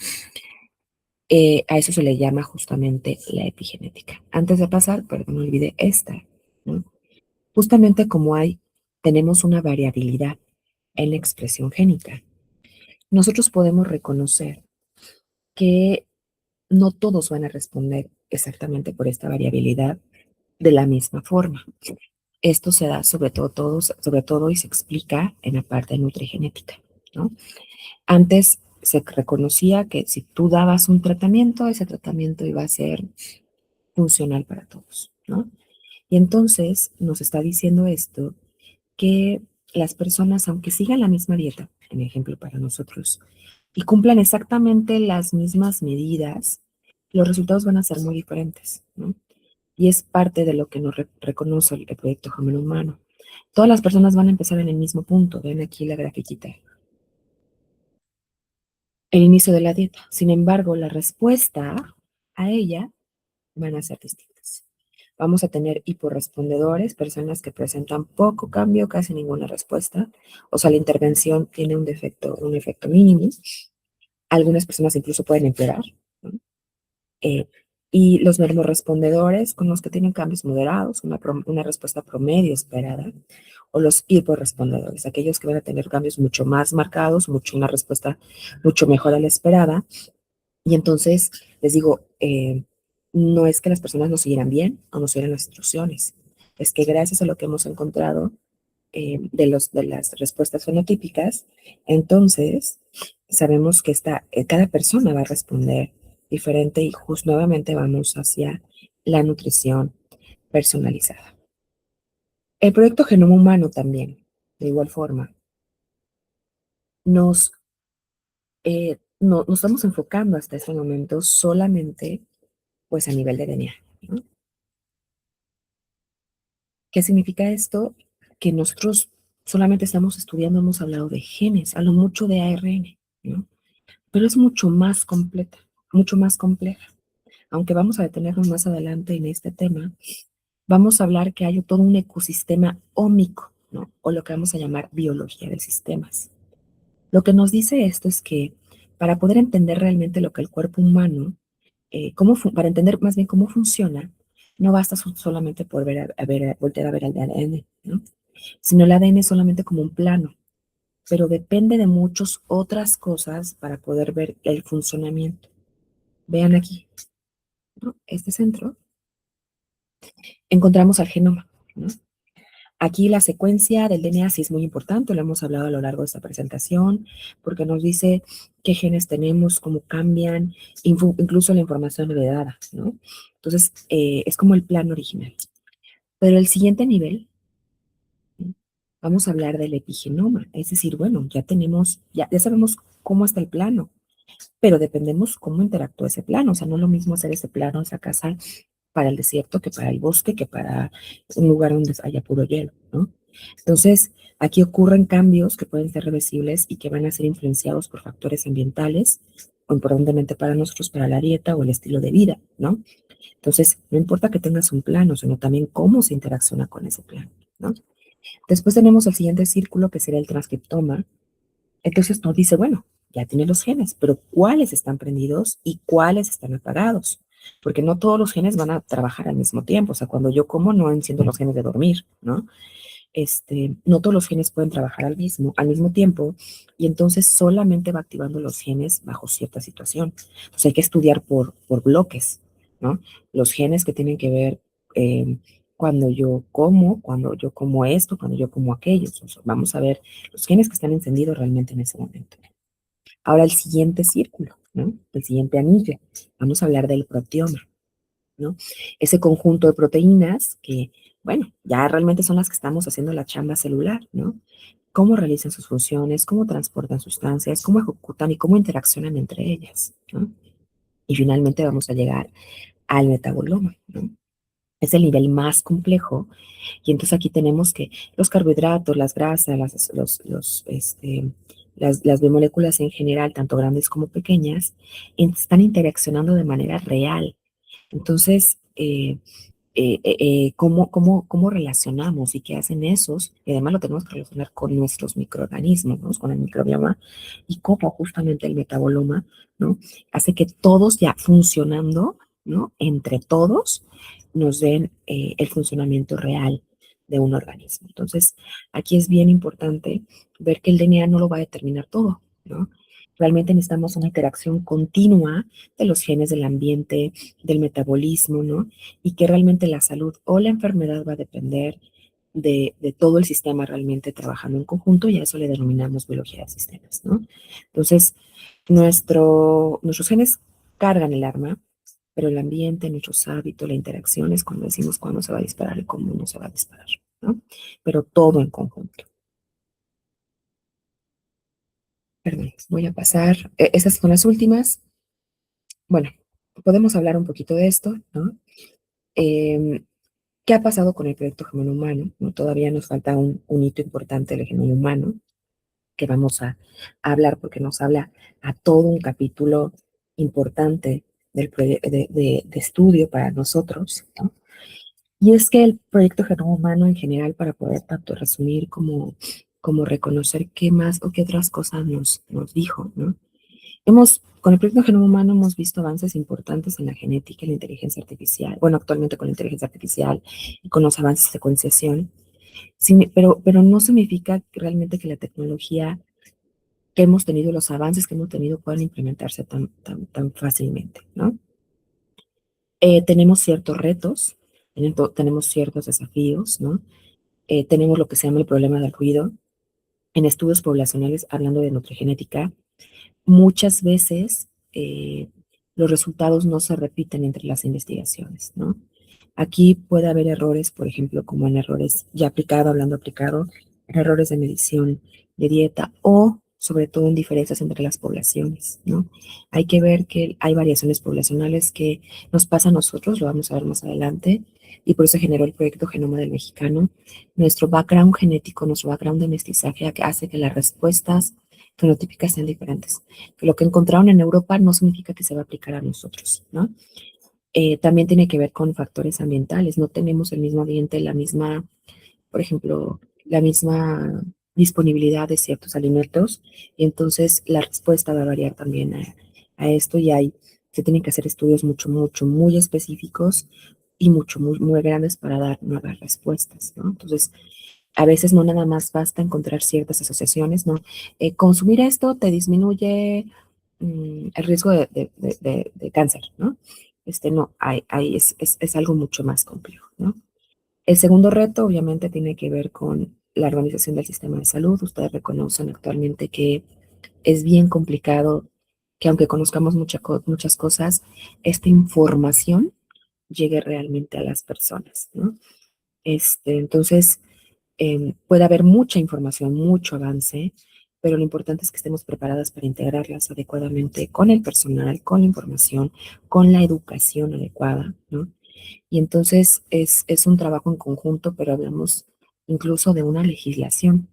Speaker 1: A eso se le llama justamente la epigenética. Antes de pasar, perdón, no olvidé esta, ¿no? Justamente como tenemos una variabilidad en la expresión génica, nosotros podemos reconocer que no todos van a responder exactamente por esta variabilidad de la misma forma. Esto se da sobre todo y se explica en la parte nutrigenética, ¿no? Antes se reconocía que si tú dabas un tratamiento, ese tratamiento iba a ser funcional para todos, ¿no? Y entonces nos está diciendo esto que las personas, aunque sigan la misma dieta, en ejemplo para nosotros, y cumplan exactamente las mismas medidas, los resultados van a ser muy diferentes, ¿no? Y es parte de lo que nos reconoce el proyecto Genoma Humano. Todas las personas van a empezar en el mismo punto, ven aquí la grafiquita, el inicio de la dieta. Sin embargo, la respuesta a ella van a ser distintas. Vamos a tener hiporrespondedores, personas que presentan poco cambio, casi ninguna respuesta. O sea, la intervención tiene un efecto mínimo. Algunas personas incluso pueden empeorar, ¿no? Eh, y los normorespondedores, con los que tienen cambios moderados, una respuesta promedio esperada, o los hiporrespondedores, aquellos que van a tener cambios mucho más marcados, una respuesta mucho mejor a la esperada. Y entonces, les digo, no es que las personas no siguieran bien o no siguieran las instrucciones, es que gracias a lo que hemos encontrado, de las respuestas fenotípicas, entonces sabemos que cada persona va a responder diferente y justo nuevamente vamos hacia la nutrición personalizada. El proyecto Genoma Humano también, de igual forma, nos, nos estamos enfocando hasta este momento solamente pues a nivel de DNA, ¿no? ¿Qué significa esto? Que nosotros solamente estamos estudiando, hemos hablado de genes, a lo mucho de ARN, ¿no? Pero es mucho más completa, mucho más compleja. Aunque vamos a detenernos más adelante en este tema, vamos a hablar que hay todo un ecosistema ómico, ¿no? O lo que vamos a llamar biología de sistemas. Lo que nos dice esto es que para poder entender realmente lo que el cuerpo humano, para entender más bien cómo funciona, no basta solamente por voltear a ver el ADN, ¿no? Sino el ADN solamente como un plano, pero depende de muchas otras cosas para poder ver el funcionamiento. Vean aquí, ¿no? Este centro, encontramos al genoma, ¿no? Aquí la secuencia del DNA sí es muy importante, lo hemos hablado a lo largo de esta presentación, porque nos dice qué genes tenemos, cómo cambian, incluso la información heredada, ¿no? Entonces, es como el plan original. Pero el siguiente nivel, ¿no? Vamos a hablar del epigenoma, es decir, bueno, ya sabemos cómo está el plano, pero dependemos cómo interactúa ese plano, o sea, no es lo mismo hacer ese plano, esa casa para el desierto que para el bosque, que para un lugar donde haya puro hielo, ¿no? Entonces, aquí ocurren cambios que pueden ser reversibles y que van a ser influenciados por factores ambientales o importantemente para nosotros, para la dieta o el estilo de vida, ¿no? Entonces, no importa que tengas un plano, sino también cómo se interacciona con ese plano, ¿no? Después tenemos el siguiente círculo que sería el transcriptoma. Entonces nos dice, bueno, ya tiene los genes, pero ¿cuáles están prendidos y cuáles están apagados? Porque no todos los genes van a trabajar al mismo tiempo. O sea, cuando yo como no enciendo los genes de dormir, ¿no? No todos los genes pueden trabajar al mismo tiempo y entonces solamente va activando los genes bajo cierta situación. Entonces hay que estudiar por bloques, ¿no? Los genes que tienen que ver eh, cuando yo como esto, cuando yo como aquello. O sea, vamos a ver los genes que están encendidos realmente en ese momento. Ahora el siguiente círculo, ¿no? El siguiente anillo. Vamos a hablar del proteoma, ¿no? Ese conjunto de proteínas que, bueno, ya realmente son las que estamos haciendo la chamba celular, ¿no? Cómo realizan sus funciones, cómo transportan sustancias, cómo ejecutan y cómo interaccionan entre ellas, ¿no? Y finalmente vamos a llegar al metaboloma, ¿no? Es el nivel más complejo y entonces aquí tenemos que los carbohidratos, las grasas, las biomoléculas en general, tanto grandes como pequeñas, están interaccionando de manera real. Entonces, cómo relacionamos y qué hacen esos, y además lo tenemos que relacionar con nuestros microorganismos, ¿no? Con el microbioma, y cómo justamente el metaboloma, ¿no? Hace que todos ya funcionando, ¿no? Entre todos nos den el funcionamiento real de un organismo. Entonces, aquí es bien importante ver que el DNA no lo va a determinar todo, ¿no? Realmente necesitamos una interacción continua de los genes del ambiente, del metabolismo, ¿no? Y que realmente la salud o la enfermedad va a depender de todo el sistema realmente trabajando en conjunto y a eso le denominamos biología de sistemas, ¿no? Entonces, nuestros genes cargan el arma, pero el ambiente, nuestros hábitos, la interacción es cuando decimos cuándo se va a disparar y cómo no se va a disparar, ¿no? Pero todo en conjunto. Perdón, voy a pasar. Esas son las últimas. Bueno, podemos hablar un poquito de esto, ¿no? Em, ¿Qué ha pasado con el proyecto Genoma Humano? ¿No? Todavía nos falta un hito importante del genoma humano que vamos a hablar porque nos habla a todo un capítulo importante de estudio para nosotros, ¿no? Y es que el proyecto Genoma Humano en general, para poder tanto resumir como reconocer qué más o qué otras cosas nos dijo, ¿no? Con el proyecto Genoma Humano hemos visto avances importantes en la genética y la inteligencia artificial. Bueno, actualmente con la inteligencia artificial y con los avances de secuenciación. Pero no significa realmente que la tecnología que hemos tenido, los avances que hemos tenido, puedan implementarse tan fácilmente, ¿no? Tenemos ciertos retos, tenemos ciertos desafíos, ¿no? tenemos lo que se llama el problema del ruido. En estudios poblacionales, hablando de nutrigenética, muchas veces los resultados no se repiten entre las investigaciones, ¿no? Aquí puede haber errores, por ejemplo, como en errores ya aplicado, hablando aplicado, en errores de medición de dieta o sobre todo en diferencias entre las poblaciones, ¿no? Hay que ver que hay variaciones poblacionales que nos pasa a nosotros, lo vamos a ver más adelante, y por eso generó el proyecto Genoma del Mexicano. Nuestro background genético, nuestro background de mestizaje hace que las respuestas fenotípicas sean diferentes. Que lo que encontraron en Europa no significa que se va a aplicar a nosotros, ¿no? También tiene que ver con factores ambientales. No tenemos el mismo ambiente, la misma, por ejemplo, la misma disponibilidad de ciertos alimentos. Y entonces la respuesta va a variar también a esto y se tienen que hacer estudios muy específicos y muy grandes para dar nuevas respuestas, ¿no? Entonces, a veces no nada más basta encontrar ciertas asociaciones, ¿no? Consumir esto te disminuye el riesgo de cáncer, ¿no? No, es algo mucho más complejo, ¿no? El segundo reto, obviamente, tiene que ver con la organización del sistema de salud. Ustedes reconocen actualmente que es bien complicado que aunque conozcamos muchas cosas, esta información llegue realmente a las personas, ¿no? Entonces, puede haber mucha información, mucho avance, pero lo importante es que estemos preparadas para integrarlas adecuadamente con el personal, con la información, con la educación adecuada, ¿no? Y entonces es un trabajo en conjunto, pero hablamos incluso de una legislación,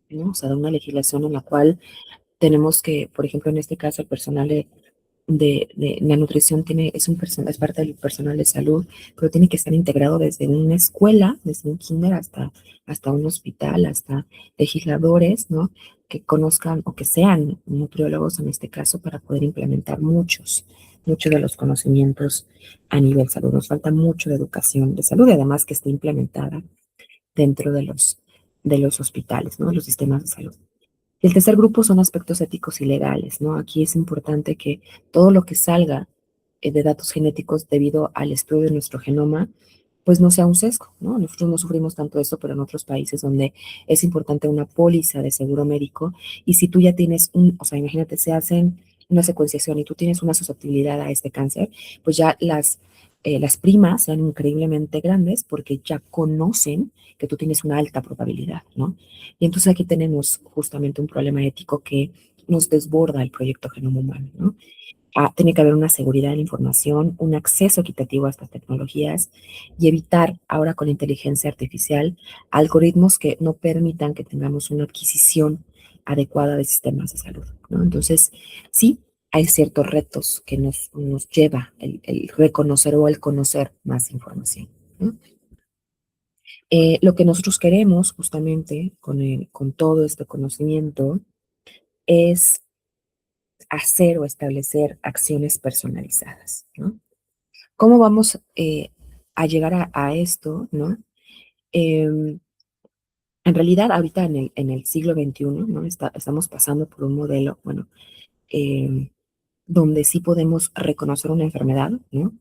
Speaker 1: ¿no? O sea, de una legislación en la cual tenemos que, por ejemplo, en este caso, el personal de la nutrición es parte del personal de salud, pero tiene que estar integrado desde una escuela, desde un kinder hasta un hospital, hasta legisladores, ¿no? Que conozcan o que sean nutriólogos en este caso para poder implementar muchos de los conocimientos a nivel salud. Nos falta mucho de educación de salud y además que esté implementada dentro de los hospitales, ¿no? De los sistemas de salud. Y el tercer grupo son aspectos éticos y legales, ¿no? Aquí es importante que todo lo que salga de datos genéticos debido al estudio de nuestro genoma, pues no sea un sesgo, ¿no? Nosotros no sufrimos tanto eso, pero en otros países donde es importante una póliza de seguro médico, y si tú ya tienes o sea, imagínate, se hacen una secuenciación y tú tienes una susceptibilidad a este cáncer, pues ya las primas sean increíblemente grandes porque ya conocen que tú tienes una alta probabilidad, ¿no? Y entonces aquí tenemos justamente un problema ético que nos desborda el proyecto Genoma Humano, ¿no? Tiene que haber una seguridad de la información, un acceso equitativo a estas tecnologías y evitar ahora con la inteligencia artificial algoritmos que no permitan que tengamos una adquisición adecuada de sistemas de salud, ¿no? Entonces, sí, hay ciertos retos que nos lleva el reconocer o el conocer más información, ¿no? Lo que nosotros queremos justamente con todo este conocimiento es hacer o establecer acciones personalizadas, ¿no? ¿Cómo vamos a llegar a esto, no? En realidad, ahorita en el siglo XXI, ¿no? Estamos pasando por un modelo, bueno, em, donde sí podemos reconocer una enfermedad, ¿no?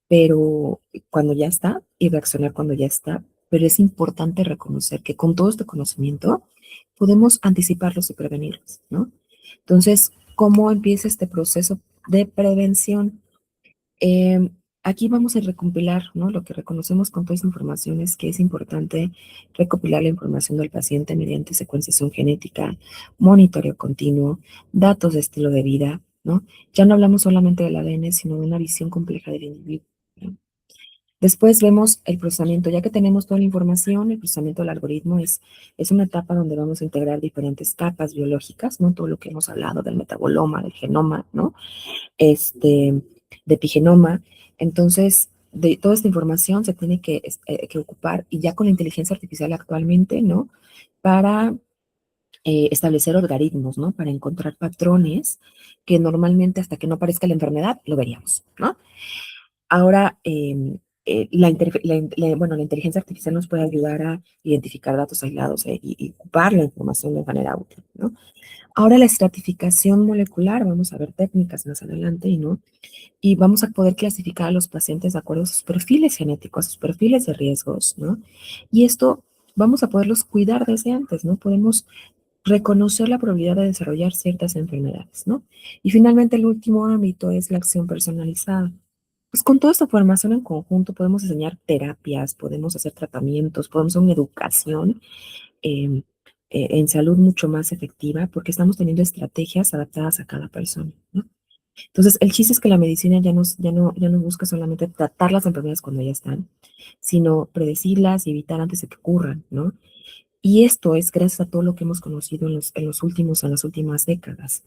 Speaker 1: Pero cuando ya está y reaccionar cuando ya está, pero es importante reconocer que con todo este conocimiento podemos anticiparlos y prevenirlos, ¿no? Entonces, ¿cómo empieza este proceso de prevención? Eh, Aquí vamos a recompilar, ¿no? Lo que reconocemos con toda esa información es que es importante recopilar la información del paciente mediante secuenciación genética, monitoreo continuo, datos de estilo de vida, ¿no? Ya no hablamos solamente del ADN, sino de una visión compleja del individuo, ¿no? Después vemos el procesamiento. Ya que tenemos toda la información, el procesamiento del algoritmo es una etapa donde vamos a integrar diferentes capas biológicas, ¿no? Todo lo que hemos hablado del metaboloma, del genoma, ¿no? De epigenoma. Entonces, de toda esta información se tiene que ocupar, y ya con la inteligencia artificial actualmente, ¿no? Para establecer algoritmos, ¿no? Para encontrar patrones que normalmente hasta que no aparezca la enfermedad lo veríamos, ¿no? Ahora, bueno, la inteligencia artificial nos puede ayudar a identificar datos aislados y ocupar la información de manera útil, ¿no? Ahora la estratificación molecular, vamos a ver técnicas más adelante, ¿no? Y vamos a poder clasificar a los pacientes de acuerdo a sus perfiles genéticos, a sus perfiles de riesgos, ¿no? Y esto vamos a poderlos cuidar desde antes, ¿no? Podemos reconocer la probabilidad de desarrollar ciertas enfermedades, ¿no? Y finalmente el último ámbito es la acción personalizada. Pues con toda esta formación en conjunto podemos diseñar terapias, podemos hacer tratamientos, podemos hacer una educación eh, en salud mucho más efectiva porque estamos teniendo estrategias adaptadas a cada persona, ¿no? Entonces, el chiste es que la medicina ya no busca solamente tratar las enfermedades cuando ya están, sino predecirlas y evitar antes de que ocurran, ¿no? Y esto es gracias a todo lo que hemos conocido en las últimas décadas.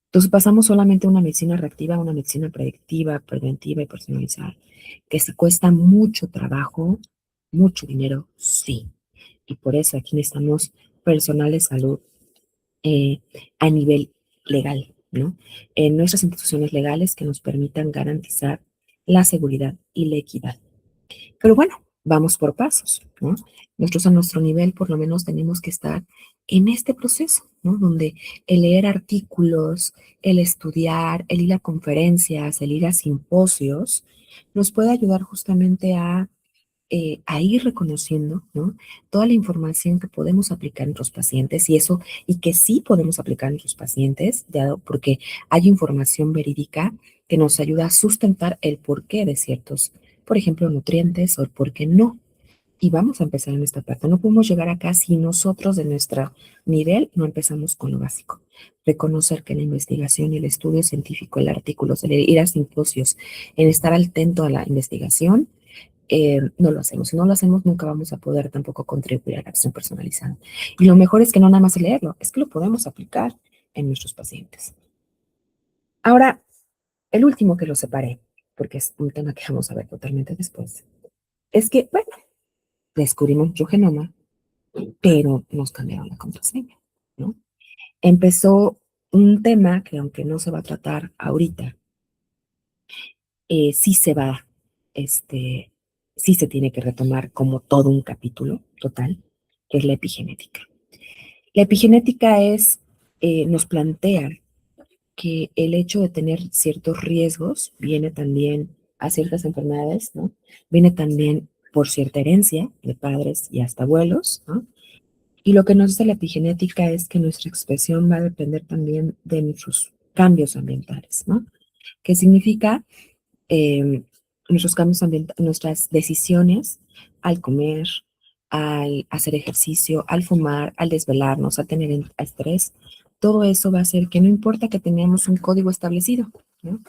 Speaker 1: Entonces pasamos solamente a una medicina reactiva a una medicina predictiva, preventiva y personalizada, que si cuesta mucho trabajo, mucho dinero, sí. Y por eso aquí necesitamos personal de salud eh, a nivel legal, ¿no? En nuestras instituciones legales que nos permitan garantizar la seguridad y la equidad. Pero bueno, vamos por pasos, ¿no? Nosotros a nuestro nivel por lo menos tenemos que estar en este proceso, ¿no? Donde el leer artículos, el estudiar, el ir a conferencias, el ir a simposios, nos puede ayudar justamente a ir reconociendo, ¿no? Toda la información que podemos aplicar en nuestros pacientes y eso, y que sí podemos aplicar en nuestros pacientes, dado porque hay información verídica que nos ayuda a sustentar el porqué de ciertos, por ejemplo, nutrientes o el por qué no. Y vamos a empezar en esta parte. No podemos llegar acá si nosotros de nuestro nivel no empezamos con lo básico. Reconocer que la investigación y el estudio científico, el artículo, el ir a simposios, en estar atento a la investigación, no lo hacemos. Si no lo hacemos, nunca vamos a poder tampoco contribuir a la acción personalizada. Y lo mejor es que no nada más leerlo, es que lo podemos aplicar en nuestros pacientes. Ahora, el último que lo separé, porque es un tema que vamos a ver totalmente después, es que, bueno, descubrimos nuestro genoma, pero nos cambiaron la contraseña, ¿no? Empezó un tema que aunque no se va a tratar ahorita, sí se va, este, sí se tiene que retomar como todo un capítulo total, que es la epigenética. La epigenética nos plantea que el hecho de tener ciertos riesgos viene también a ciertas enfermedades, ¿no? Viene también por cierta herencia de padres y hasta abuelos, ¿no? Y lo que nos dice la epigenética es que nuestra expresión va a depender también de nuestros cambios ambientales, ¿no? ¿Qué significa? eh, Nuestros cambios ambientales, nuestras decisiones al comer, al hacer ejercicio, al fumar, al desvelarnos, al tener estrés, todo eso va a hacer que no importa que tengamos un código establecido, ¿no?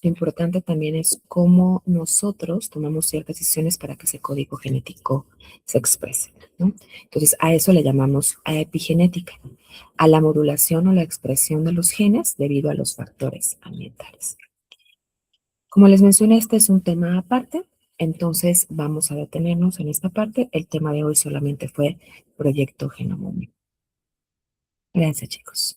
Speaker 1: Lo importante también es cómo nosotros tomamos ciertas decisiones para que ese código genético se exprese, ¿no? Entonces, a eso le llamamos a epigenética, a la modulación o la expresión de los genes debido a los factores ambientales. Como les mencioné, este es un tema aparte, entonces vamos a detenernos en esta parte. El tema de hoy solamente fue Proyecto Genoma Humano. Gracias, chicos.